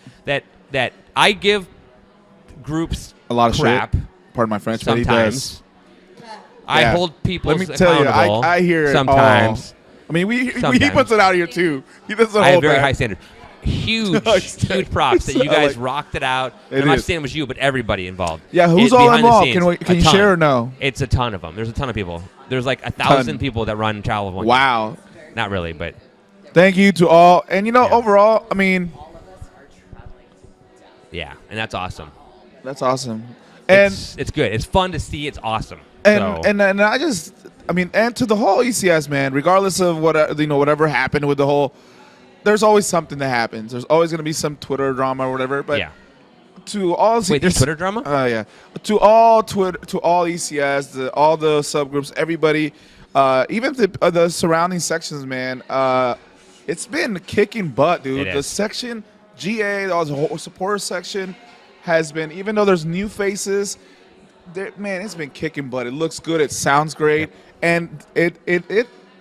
I give groups A lot of crap shit. Pardon my French, but he does. sometimes. I Yeah. hold people Let me tell you, accountable. I hear it sometimes. all. I mean, he Sometimes. puts it out here too. He doesn't I have hold very back. high standards. Huge props that you guys rocked it out. It I'm not is. saying it was you, but everybody involved. Yeah, who's all behind the involved? scenes, Can a you ton. share or no? It's a ton of them. There's a ton of people. There's like 1,000 people that run Travel of One. Wow. Not really, but Thank you to all. And, Yeah. overall, I mean, All of us are traveling down. yeah, and that's awesome. that's awesome. And It's good. It's fun to see. It's awesome. and, So, and and I just, I mean, and to the whole ECS, man, regardless of what, whatever happened with the whole, there's always something that happens. There's always going to be some Twitter drama or whatever. But yeah. to all Wait, there's Twitter drama? Yeah. To all Twitter, to all ECS, all the subgroups, everybody, even the surrounding sections, man. It's been kicking butt, dude. It The is. section GA, the whole supporter section, has been, even though there's new faces, man, it's been kicking butt. It looks good. It sounds great, and it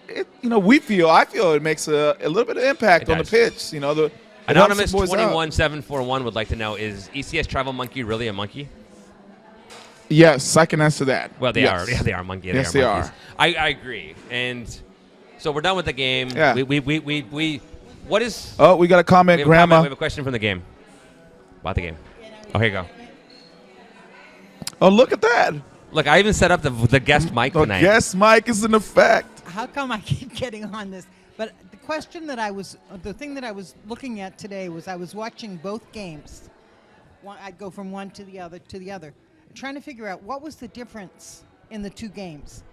I feel it makes a little bit of impact It on the does. pitch. It helps the Anonymous boys out. 21741 would like to know: is ECS Travel Monkey really a monkey? Yes, I can answer that. Well, they Yes. are. Yeah, they are monkey. Yes, they they are monkeys. I agree. And so we're done with the game. Yeah. We what is? Oh, we got a comment, We have a comment. Grandma. We have a question from the game. About the game. Oh, here you go. Oh, look at that. Look, I even set up the guest mic The tonight. guest mic is in effect. How come I keep getting on this? But the question that the thing that I was looking at today was I was watching both games. I'd go from one to the other, trying to figure out what was the difference in the two games.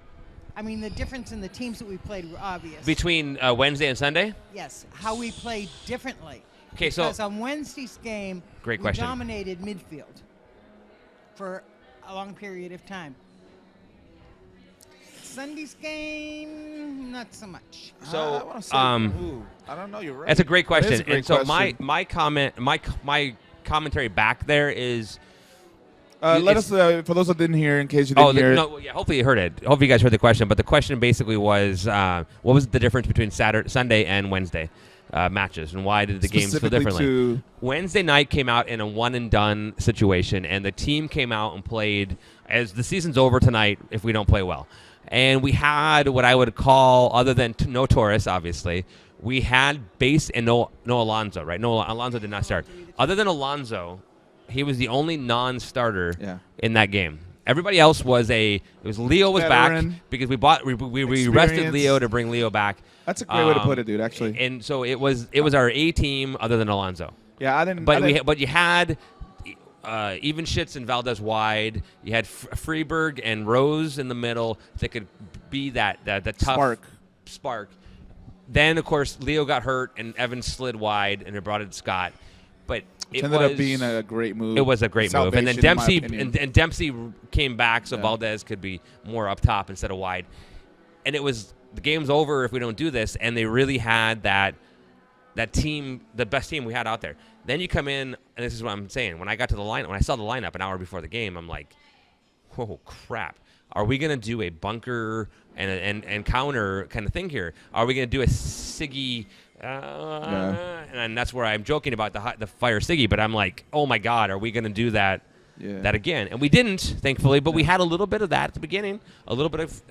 I mean, the difference in the teams that we played were obvious. Between Wednesday and Sunday? Yes, how we played differently. Okay, so Because on Wednesday's game, Great we question. dominated midfield for a long period of time. Sunday's game, not so much. I so wanna say, I don't know. You're right. that's a great That is question. a great And so question. my commentary back there is Let it's- us, for those that didn't hear, in case you didn't hear it. no, yeah. Hopefully you heard it. Hopefully you guys heard the question. But the question basically was, what was the difference between Sunday and Wednesday matches, and why did the games feel Specifically differently? to- Wednesday night came out in a one and done situation, and the team came out and played as the season's over tonight if we don't play well. And we had what I would call, other than no Torres, obviously, we had base and no Alonso, right? No, Alonso did not start. Other than Alonso, he was the only non-starter Yeah. in that game. Everybody else was Leo was Veteran. back because we rested Experience. Leo to bring Leo back. That's a great way to put it, dude, actually. And so it was our A team other than Alonso. Yeah, I didn't. But you had even Schitz and Valdez wide. You had Freeberg and Rose in the middle that could be the tough spark. Then of course Leo got hurt and Evans slid wide and it brought in Scott. But it ended up being a great move. It was a great move. And then Salvation, in my Dempsey opinion. and Dempsey came back so Yeah. Valdez could be more up top instead of wide. And it was the game's over if we don't do this. And they really had that team, the best team we had out there. Then you come in, and this is what I'm saying. When I got to the lineup, when I saw the lineup an hour before the game, I'm like, oh crap. Are we going to do a bunker and counter kind of thing here? Are we going to do a Siggy? And that's where I'm joking about the fire Siggy, but I'm like, oh my God, are we going to do that again? And we didn't, thankfully, but we had a little bit of that at the beginning, a little bit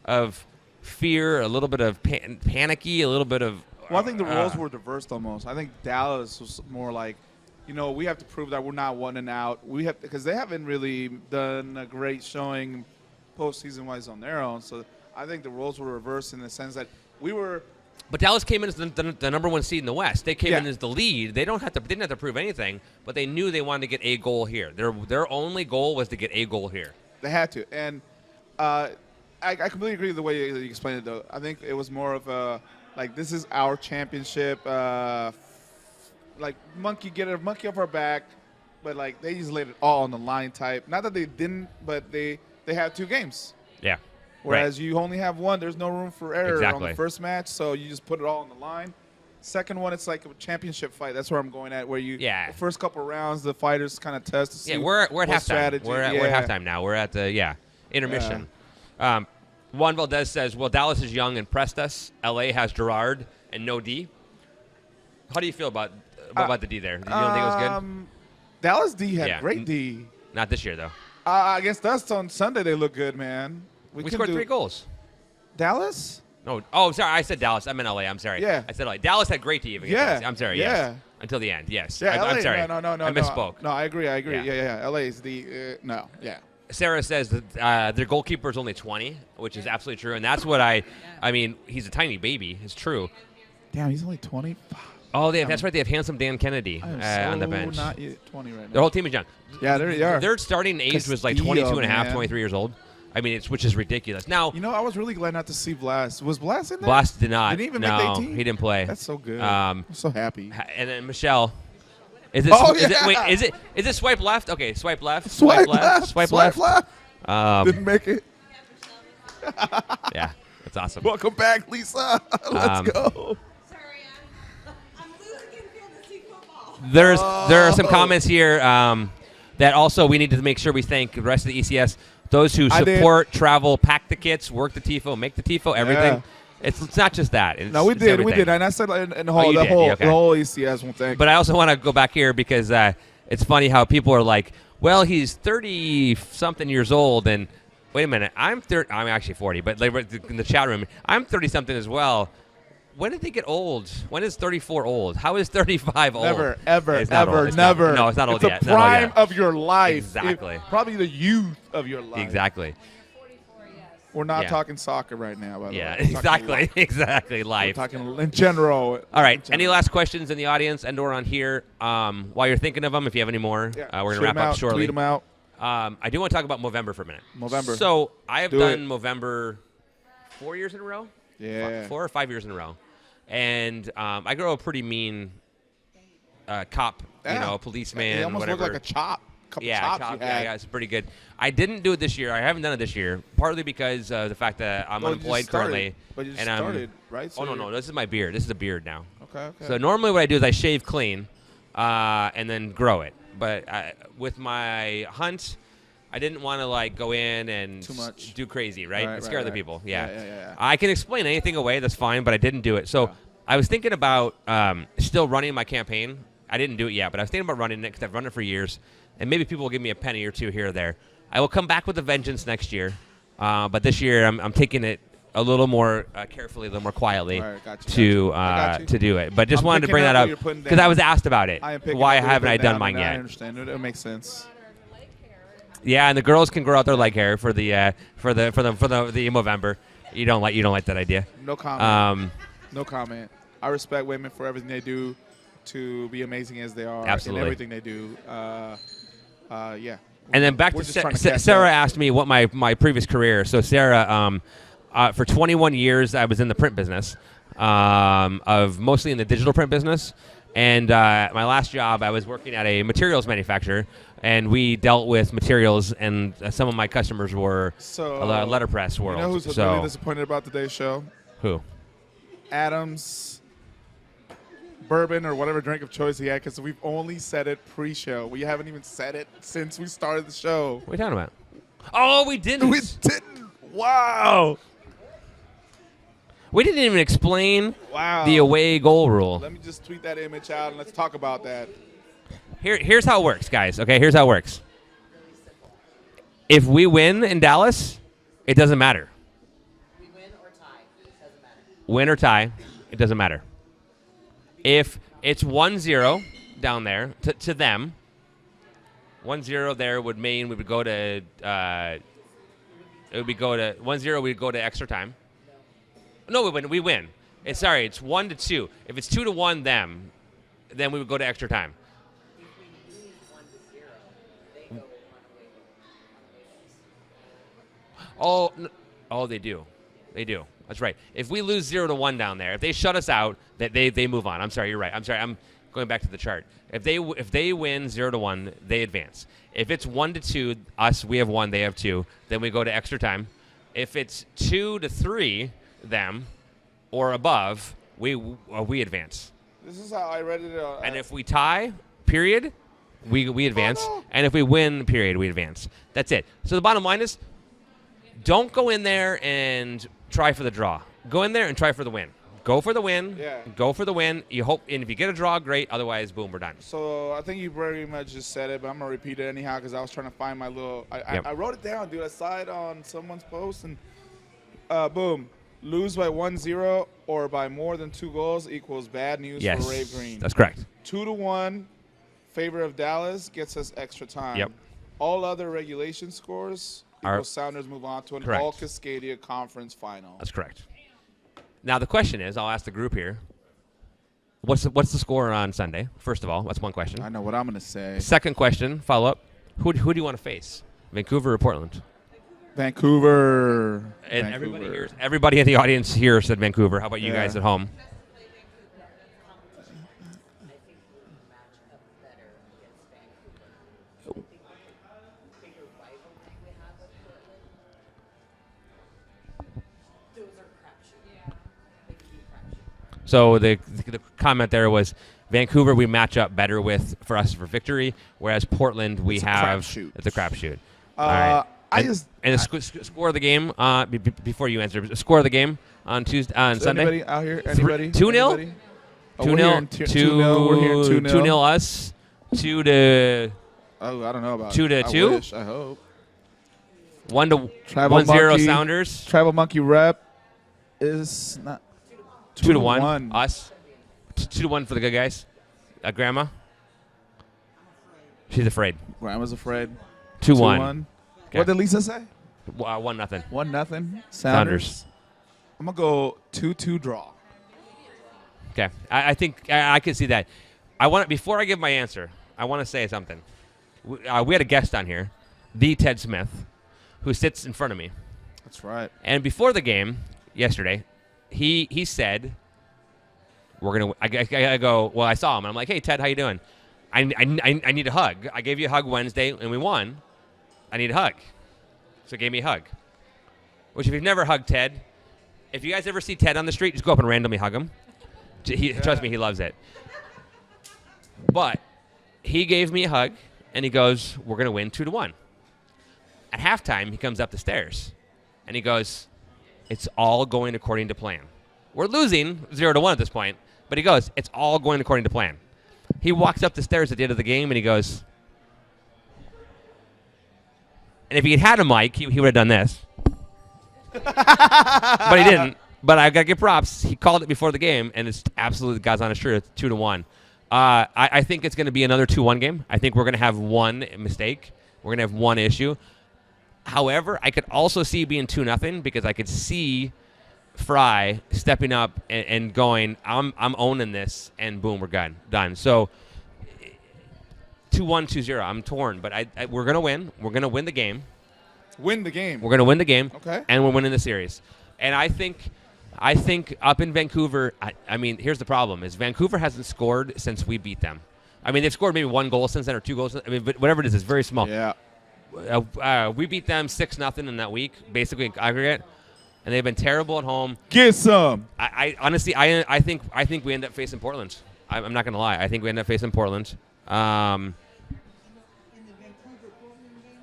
of fear, a little bit of panicky, a little bit of. Well, I think the roles were reversed almost. I think Dallas was more like, we have to prove that we're not one and out. We have because they haven't really done a great showing postseason wise on their own. So I think the roles were reversed in the sense that we were. But Dallas came in as the number one seed in the West. They came in Yeah. as the lead. They didn't have to prove anything, but they knew they wanted to get a goal here. Their only goal was to get a goal here. They had to, and I completely agree with the way you explained it. Though I think it was more of a this is our championship. Get a monkey off our back, but they just laid it all on the line type. Not that they didn't, but they had two games. Yeah. Whereas you only have one, there's no room for error on Exactly. the first match, so you just put it all on the line. Second one, it's like a championship fight. That's where I'm going at, where the first couple rounds, the fighters kind of test to see. Yeah, we're at what halftime. strategy. We're at halftime now. We're at the intermission. Juan Valdez says, "Well, Dallas is young and pressed us. LA has Gerard and no D." How do you feel about the D there? You don't think it was good? Dallas D had Yeah. great D. Not this year though. Against us on Sunday, they look good, man. We can scored do 3 goals. Dallas. No, oh, sorry, I said Dallas. I'm in LA. I'm sorry. Yeah. I said LA. Dallas had great team. against Yeah. us. I'm sorry. Yeah. Yes. Until the end. Yes. Yeah, LA. I'm sorry. No. I misspoke. No, I agree. Yeah. Yeah. LA is the no. Yeah. Sarah says that their goalkeeper is only 20, which is absolutely true, and that's what I mean, he's a tiny baby. It's true. Damn, he's only 20. Oh, that's right. They have handsome Dan Kennedy I am on the bench. not yet 20 right now. Their whole team is young. Yeah, there you are. Their starting age was like Castillo, 22 and a half, man. 23 years old. I mean, which is ridiculous. Now, You know, I was really glad not to see Blast. Was Blast in there? Blast did not. Didn't he even no, make the 18? he didn't play. That's so good. Um, I'm so happy. And then Michelle. Is it? Oh, is it yeah. wait, is it swipe left? Okay, swipe left. Swipe left. Swipe left. Didn't make it. Yeah, that's awesome. Welcome back, Lisa. Let's go. Sorry, I'm losing in fantasy football. There are some comments here that also we need to make sure we thank the rest of the ECS, those who I did. support, travel, pack the kits, work the TIFO, make the TIFO, everything. Yeah. It's not just that. It's, No, we it's did, everything. and I said in the Oh, whole, you the did, whole, yeah, okay. the whole ECS one thing. But I also want to go back here because it's funny how people are like, well, he's 30-something years old, and wait a minute, I'm actually 40, but like in the chat room, I'm 30-something as well. When did they get old? When is 34 old? How is 35 old? Never, ever, It's not ever, old. It's not- never. no, it's not old it's yet. the Not old prime yet. of your life. Exactly. Probably the youth of your life. Exactly. We're not Yeah. talking soccer right now, by the Yeah, way. We're talking exactly. life. Exactly. We're Life. talking in general. All right. Any last questions in the audience and/or on here? While you're thinking of them, if you have any more, we're gonna wrap up shortly. Tweet them out. I do want to talk about Movember for a minute. Movember. So I have Do done it. Movember 4 years in a row. Yeah. 4 or 5 years in a row, and I grow a pretty mean cop, Yeah. policeman, He almost whatever. looked like a chop. Couple Yeah, chops chop, you had. yeah, it's pretty good. I didn't do it this year. I haven't done it this year, partly because of the fact that I'm Well, you just unemployed started. currently. But you just and started, right? So Oh, no, you're- no. This is my beard. This is a beard now. Okay. So normally what I do is I shave clean and then grow it. But with my hunt, I didn't want to go in and Too much. do crazy, right? Right, And scare right, other right. people. Yeah. Yeah. I can explain anything away. That's fine, but I didn't do it. So Yeah. I was thinking about still running my campaign. I didn't do it yet, but I was thinking about running it because I've run it for years. And maybe people will give me a penny or two here or there. I will come back with a vengeance next year. But this year I'm taking it a little more carefully, a little more quietly All right, got you. I got you. to do it. But just I'm wanted to picking bring up that what up you're putting because I down. was asked about it. I am picking Why up what you're haven't I putting done down, mine and I yet? understand it. It makes sense. Yeah, and the girls can grow out their leg hair for the Movember. You don't like that idea. No comment. No comment. I respect women for everything they do to be amazing as they are. Absolutely. In everything they do. Yeah. And then back We're to just trying to catch Sarah up. asked me what my previous career. So Sarah, for 21 years I was in the print business, of mostly in the digital print business. And my last job I was working at a materials manufacturer, and we dealt with materials, and some of my customers were So, a letterpress world. You know who's so really disappointed about today's show? who? Adam's bourbon or whatever drink of choice he had, because we've only said it pre-show. We haven't even said it since we started the show. What are you talking about? Oh, we didn't. We didn't. Wow. We didn't even explain Wow. the away goal rule. Let me just tweet that image out and let's talk about that. Here's how it works, guys. Okay, here's how it works. If we win in Dallas, it doesn't matter. We win or tie. It doesn't matter. Win or tie, it doesn't matter. If it's 1-0 down there to them, 1-0 there would mean we would go to it would go to 1-0. We'd go to extra time. No, we win. We win. It's 1-2. If it's 2-1 them, then we would go to extra time. If we lose 1-0, they go on away goals. Oh, they do. They do. That's right. If we lose 0-1 down there, if they shut us out, they move on. I'm sorry. You're right. I'm sorry. I'm going back to the chart. If they win 0-1, they advance. If it's 1-2, we have 1, they have 2, then we go to extra time. If it's 2-3, them or above, we advance. This is how I read it. And if we tie, period, we advance. no. And if we win, period, we advance. That's it. So the bottom line is, don't go in there and try for the draw. Go in there and try for the win. Go for the win. Yeah. Go for the win. You hope, and if you get a draw, great. Otherwise, boom, we're done. So I think you very much just said it, but I'm gonna repeat it anyhow because I was trying to find my little. Yep. I wrote it down, dude. I saw it on someone's post, and boom, lose by 1-0 or by more than 2 goals equals bad news Yes, for Rave Green. that's correct. 2-1, favor of Dallas gets us extra time. Yep. All other regulation scores equals Sounders move on to an Correct. All Cascadia Conference final. That's correct. Now the question is, I'll ask the group here. What's the score on Sunday? First of all, that's one question. I know what I'm gonna say. Second question, follow up. Who do you want to face? Vancouver or Portland? Vancouver. And Vancouver. everybody in the audience here said Vancouver. How about you Yeah. guys at home? I think we would match up better against Vancouver. I think the bigger rivalry we have with Portland. Those are crapshoot. Yeah. They can be crapshoot. So the comment there was Vancouver we match up better with for us for victory, whereas Portland we It's a have crapshoot. it's a crapshoot. All right. And the score of the game before you answer. Score of the game on Tuesday on Sunday. Anybody out here? Anybody? 2-0? Anybody? Oh, 2-0 2-0. We're here 2-0. 2-0 us. 2-2. Oh, I don't know about 2-2? I wish. I hope. 1-0 Monkey. Sounders. Tribal Monkey rep is not 2-1 us. 2-1 for the good guys. Grandma. She's afraid. Grandma's afraid. 2-1. Okay. What did Lisa say? 1-0. 1-0. Sounders. I'm gonna go 2-2 draw. Okay, I think I can see that. I want before I give my answer, I want to say something. We had a guest on here, the Ted Smith, who sits in front of me. That's right. And before the game yesterday, he said, "We're gonna." I go. Well, I saw him, and I'm like, "Hey, Ted, how you doing? I need a hug. I gave you a hug Wednesday, and we won. I need a hug." So he gave me a hug. Which, if you've never hugged Ted, if you guys ever see Ted on the street, just go up and randomly hug him. Trust me, he loves it. But he gave me a hug, and he goes, "We're going to win 2-1. At halftime, he comes up the stairs, and he goes, "It's all going according to plan. We're losing 0-1 at this point, but he goes, "It's all going according to plan." He walks up the stairs at the end of the game, and he goes, and if he had a mic, he would have done this. But he didn't. But I got to give props. He called it before the game, and it's absolutely God's honest truth, 2-1. I think it's going to be another 2-1 game. I think we're going to have one mistake. We're going to have one issue. However, I could also see it being 2-0 because I could see Fry stepping up and going, I'm owning this, and boom, we're done. So 2-1, 2-0. I'm torn, but we're going to win. We're going to win the game. Win the game. We're going to win the game. Okay. And we're winning the series. And I think up in Vancouver, I mean, here's the problem, is Vancouver hasn't scored since we beat them. I mean, they've scored maybe 1 goal since then or 2 goals. I mean, but whatever it is, it's very small. Yeah. We beat them 6-0 in that week, basically in aggregate, and they've been terrible at home. Get some. I honestly, I think we end up facing Portland. I'm not going to lie. I think we end up facing Portland. In the Vancouver Portland game,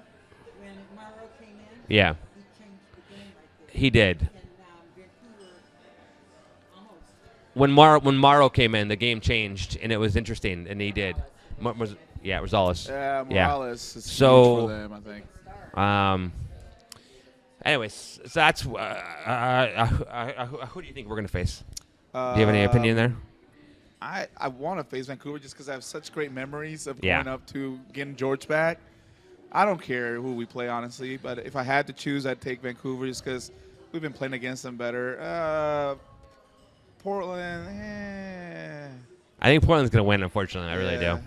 when Morrow came in, Yeah, he changed the game right there. he did. And Vancouver almost. When Morrow came in, the game changed, and it was interesting, and he did. Rosales. Yeah, Morales is So- huge for them, I think. Anyways, so that's who do you think we're going to face? Do you have any opinion there? I want to face Vancouver just because I have such great memories of Yeah. going up to getting George back. I don't care who we play, honestly, but if I had to choose, I'd take Vancouver just because we've been playing against them better. Portland, I think Portland's going to win, unfortunately. I really yeah. do.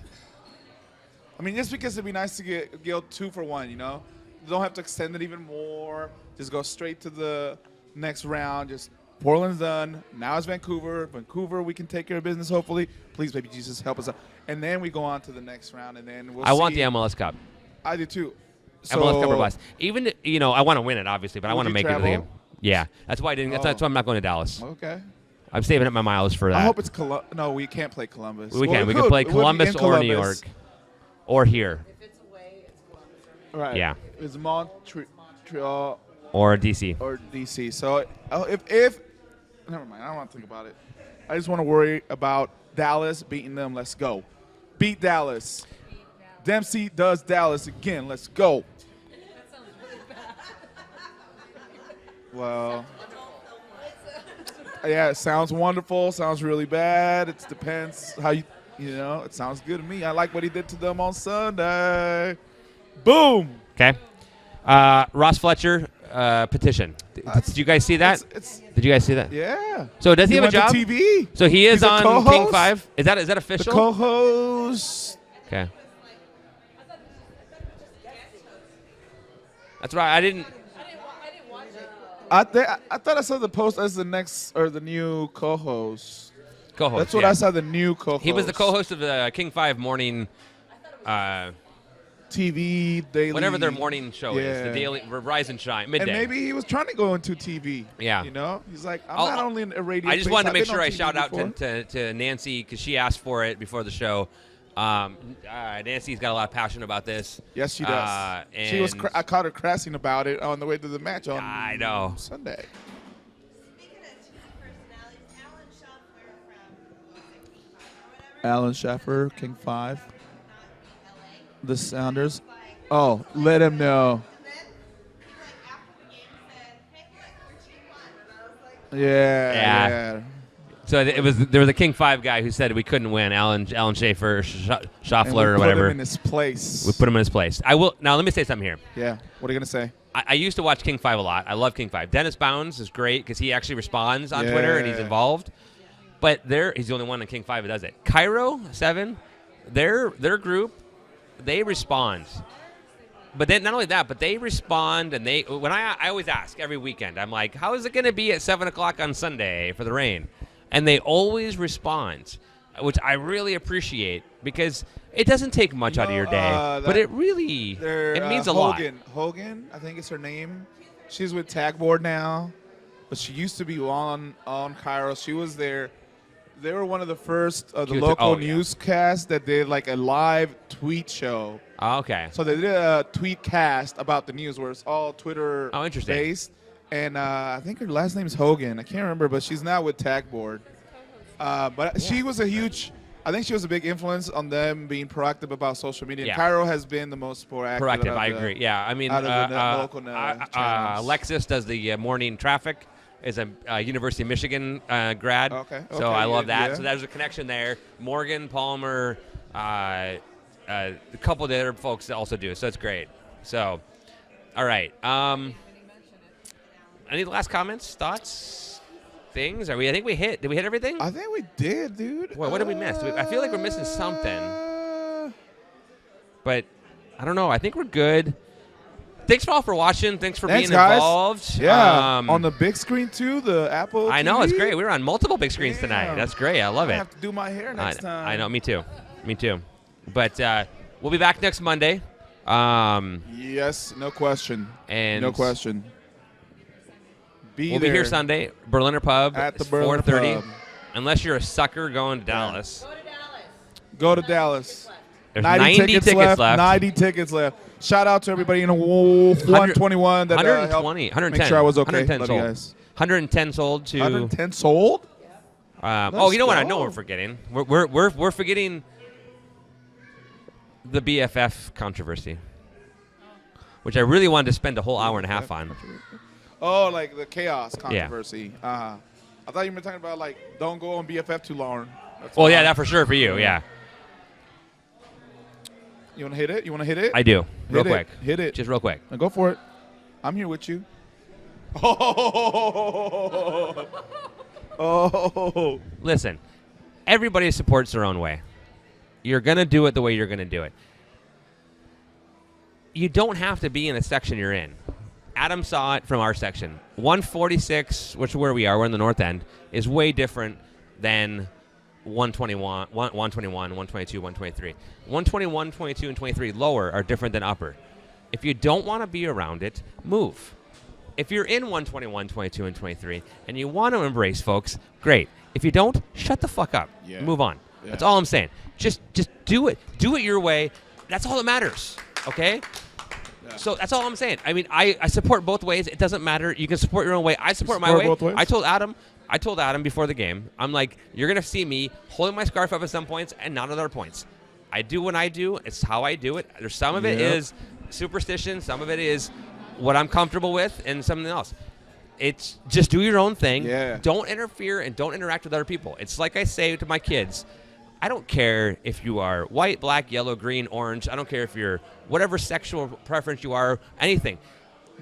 I mean, just because it'd be nice to get 2 for 1, you know? You don't have to extend it even more. Just go straight to the next round. Just Portland's done. Now it's Vancouver. Vancouver, we can take care of business, hopefully. Please, baby Jesus, help us out. And then we go on to the next round, and then we'll I want see. the MLS Cup. I do, too. MLS Cup or bust. Even, I want to win it, obviously, but I Would want to you make it to the travel? game. Yeah, that's why I didn't. That's why I'm not going to Dallas. Okay. I'm saving up my miles for that. I hope it's No, we can't play Columbus. we can. Well, We can play It would be Columbus in or New Columbus. York, or here, If it's away, it's Columbus or New Right. Yeah. It's Montreal or DC. or DC. So if never mind. I don't want to think about it. I just want to worry about Dallas beating them. Let's go. Beat Dallas. Dempsey does Dallas again. Let's go. That sounds really bad. Well, yeah, it sounds wonderful. Sounds really bad. It depends how you know. It sounds good to me. I like what he did to them on Sunday. Boom. Okay. Ross Fletcher petition. Did you guys see that? Did you guys see that? Yeah. So does he have a went to job? TV. So he is He's a on co-host? King 5. Is that The official? co-host. Okay. That's right. I didn't watch it. I thought I saw the post as the next or the new co-host. co-host. That's what yeah. I saw. The new co-host. He was the co-host of the King 5 morning, TV daily. whatever their morning show is, Yeah. the daily Rise and Shine midday. And maybe he was trying to go into TV. Yeah. You know, he's like, I'm I'll- not only in a radio. I just space, wanted to I've make been sure on I TV shout out before. to Nancy because she asked for it before the show. Nancy's got a lot of passion about this. Yes, she does. She was. and I caught her crassing about it on the way to the match on I know. Sunday. Speaking of TV personalities, Alan Schaffler from Alan Schaffer, King 5, not LA. the Sounders. Oh, let him know. And then he after the game said, "Hey, look, we're team one," and I was like, Yeah. Yeah. So there was a King 5 guy who said we couldn't win. Alan Schaefer, And Schaffler, we or put whatever. him in his place. We put him in his place. I will now. Let me say something here. Yeah. What are you gonna say? I used to watch King 5 a lot. I love King 5. Dennis Bounds is great because he actually responds on Twitter and he's Yeah. involved. But he's the only one in King 5 that does it. Cairo 7, their group, they respond. But then not only that, but they respond and when I always ask every weekend, I'm like, how is it going to be at 7 o'clock on Sunday for the rain? And they always respond, which I really appreciate because it doesn't take much out of your day, but it really it means a lot. Hogan, I think it's her name. She's with Tagboard now, but she used to be on Cairo. She was there. They were one of the first of the local newscasts that did like a live tweet show. Oh, okay. So they did a tweet cast about the news where it's all Twitter interesting. based. And I think her last name is Hogan. I can't remember, but she's now with Tagboard. But she was a huge, I think she was a big influence on them being proactive about social media. Yeah. Cairo has been the most proactive. I agree. Yeah, I mean, out of the local channels. Alexis does the morning traffic. Is a University of Michigan grad. Okay. So I love that. yeah. So there's a connection there. Morgan Palmer, a couple of the other folks that also do it. So it's great. So, all right. Any last comments, thoughts, things? I think we hit. Did we hit everything? I think we did, dude. What did we miss? I feel like we're missing something. But I don't know. I think we're good. Thanks all for watching. Thanks for being guys. involved. Yeah. On the big screen too, the Apple. I know TV. it's great. We were on multiple big screens tonight. Damn. That's great. I love I it. have to do my hair next time. I know. Me too. Me too. But we'll be back next Monday. Yes, no question. And no question. We'll be here Sunday, Berliner Pub At the it's Berliner 4:30. Pub. Unless you're a sucker going to Dallas. Go to Dallas. There's 90 tickets left. 90 tickets left. Shout out to everybody in 121 that 120, helped 110. make sure I was okay. 110 Love sold. you guys. 110 sold to. 110 sold? You know what? Let's I know go. we're forgetting. We're forgetting the BFF controversy, which I really wanted to spend a whole hour and a half on. Oh, like the chaos controversy. I thought you were talking about like don't go on BFF too long. That's Well, fine. yeah, that for sure for you. Yeah, You want to hit it? You want to hit it? I do. Real Hit it. quick. Hit it. Just real quick. Now go for it. I'm here with you. Oh. Listen, everybody supports their own way. You're going to do it the way you're going to do it. You don't have to be in the section you're in. Adam saw it from our section. 146, which is where we are, we're in the north end, is way different than 121, 122, 123. 121, 22, and 23 lower are different than upper. If you don't want to be around it, move. If you're in 121, 22, and 23, and you want to embrace folks, great. If you don't, shut the fuck up. Yeah. Move on. Yeah. That's all I'm saying. Just do it. Do it your way. That's all that matters. Okay? Yeah. So that's all I'm saying. I mean, I support both ways. It doesn't matter. You can support your own way. I support my Support way. both ways? I told Adam, I told Adam before the game, I'm like, you're going to see me holding my scarf up at some points and not at other points. I do what I do. It's how I do it. There's some of it is superstition. Some of it is what I'm comfortable with and something else. It's just do your own thing. Yeah. Don't interfere and don't interact with other people. It's like I say to my kids, I don't care if you are white, black, yellow, green, orange. I don't care if you're whatever sexual preference you are, anything.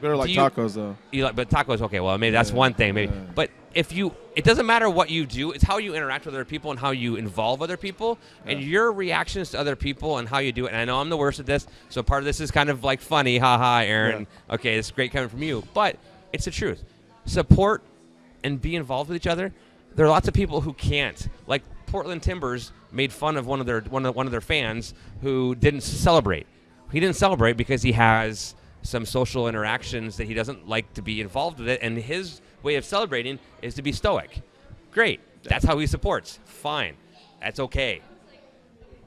Better like tacos, though. You like, but tacos, okay, well, maybe that's one thing. Maybe. But if you, it doesn't matter what you do. It's how you interact with other people and how you involve other people and your reactions to other people and how you do it. And I know I'm the worst at this, so part of this is kind of like funny. Ha ha, Aaron. Yeah. Okay, it's great coming from you. But it's the truth. Support and be involved with each other. There are lots of people who can't. Like Portland Timbers made fun of one of their fans who didn't celebrate. He didn't celebrate because he has some social interactions that he doesn't like to be involved with it, and his way of celebrating is to be stoic. Great. That's how he supports. Fine. That's okay.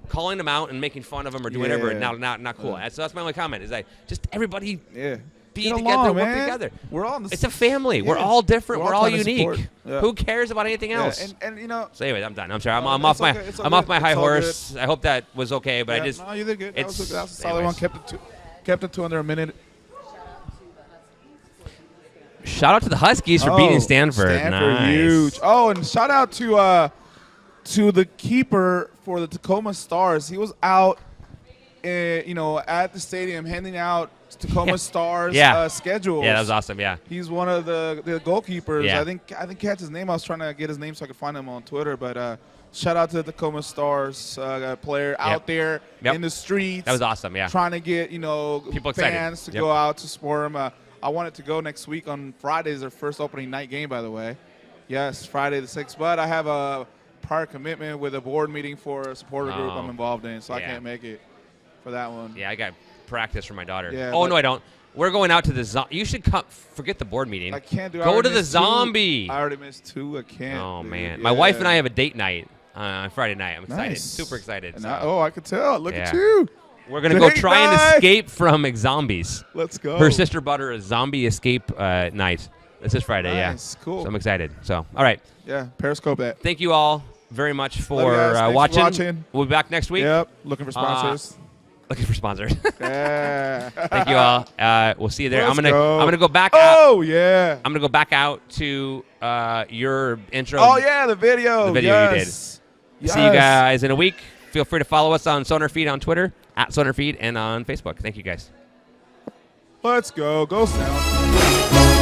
Calling them out and making fun of them or doing whatever, not cool. So that's my only comment, is like, just everybody be together, work together. We're all in it's a family. We're all different. We're all unique. Yeah. Who cares about anything else? And you know. So anyway, I'm done. I'm sorry. I'm off my high horse. Good. I hope that was okay, but I just. No, you did good. That was a solid one. Kept it to under a minute. Shout out to the Huskies for beating Stanford. Nice. Huge. Oh, and shout out to the keeper for the Tacoma Stars. He was out, at the stadium handing out Tacoma Stars schedules. Yeah, that was awesome. Yeah, he's one of the goalkeepers. Yeah. I think catch his name. I was trying to get his name so I could find him on Twitter. But shout out to the Tacoma Stars player out there in the streets. That was awesome. Yeah, trying to get people fans to go out to support him. I wanted to go next week on Friday. Is their first opening night game, by the way. Yes, Friday the 6th. But I have a prior commitment with a board meeting for a supporter group I'm involved in, so I can't make it for that one. Yeah, I got practice for my daughter. Yeah, no, I don't. We're going out to the you should come. Forget the board meeting. I can't do it. Go to the zombie. I already missed 2. I can't. Oh, man. My wife and I have a date night on Friday night. I'm excited. Nice. Super excited. So. I could tell. Look at you. We're going to go try and escape from zombies. Let's go. Her sister bought her a zombie escape night. This is Friday, nice. Cool. So I'm excited. So, all right. Yeah, Periscope that. Thank you all very much for watching. We'll be back next week. Yep. Looking for sponsors. Looking for sponsors. Yeah. Thank you all. We'll see you there. I'm gonna go back. Oh yeah. I'm gonna go back out to your intro. Oh yeah, the video. The video you did. Yes. See you guys in a week. Feel free to follow us on SonarFeed on Twitter, @SonarFeed, and on Facebook. Thank you guys. Let's go. Go Sound.